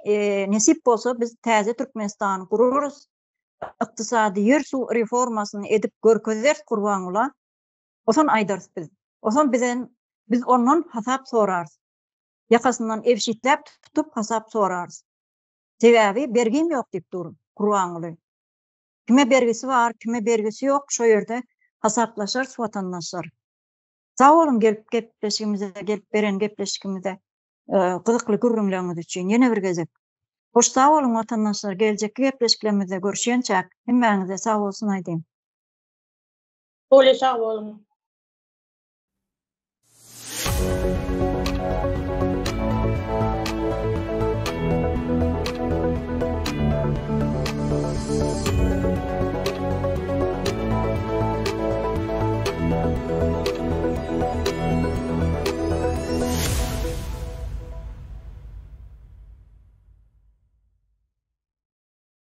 nesip bolsa biz täze Türkmenistany gururuz. Ykdysady ýer su reformasyny edip görkezers gurbaňla. Oson aýdarys biz. Oson biz ondan hasap sorarys. Yakasından evşitlep tutup hasap sorarız. Sebebi bergim yok dip dur Kur'anlı. Kime bergisi var, kime bergisi yok, şu yerde hasaplaşar vatandaşlar. Sağ olun gelip beren gepleşikimize kızıklı gürrümleriniz için yine bir gezek. Hoş sağ olun vatandaşlar, gelecek gepleşiklerimize görüşençak. Hemmeňize sağ olsun aýdym. Öyle sağ olun.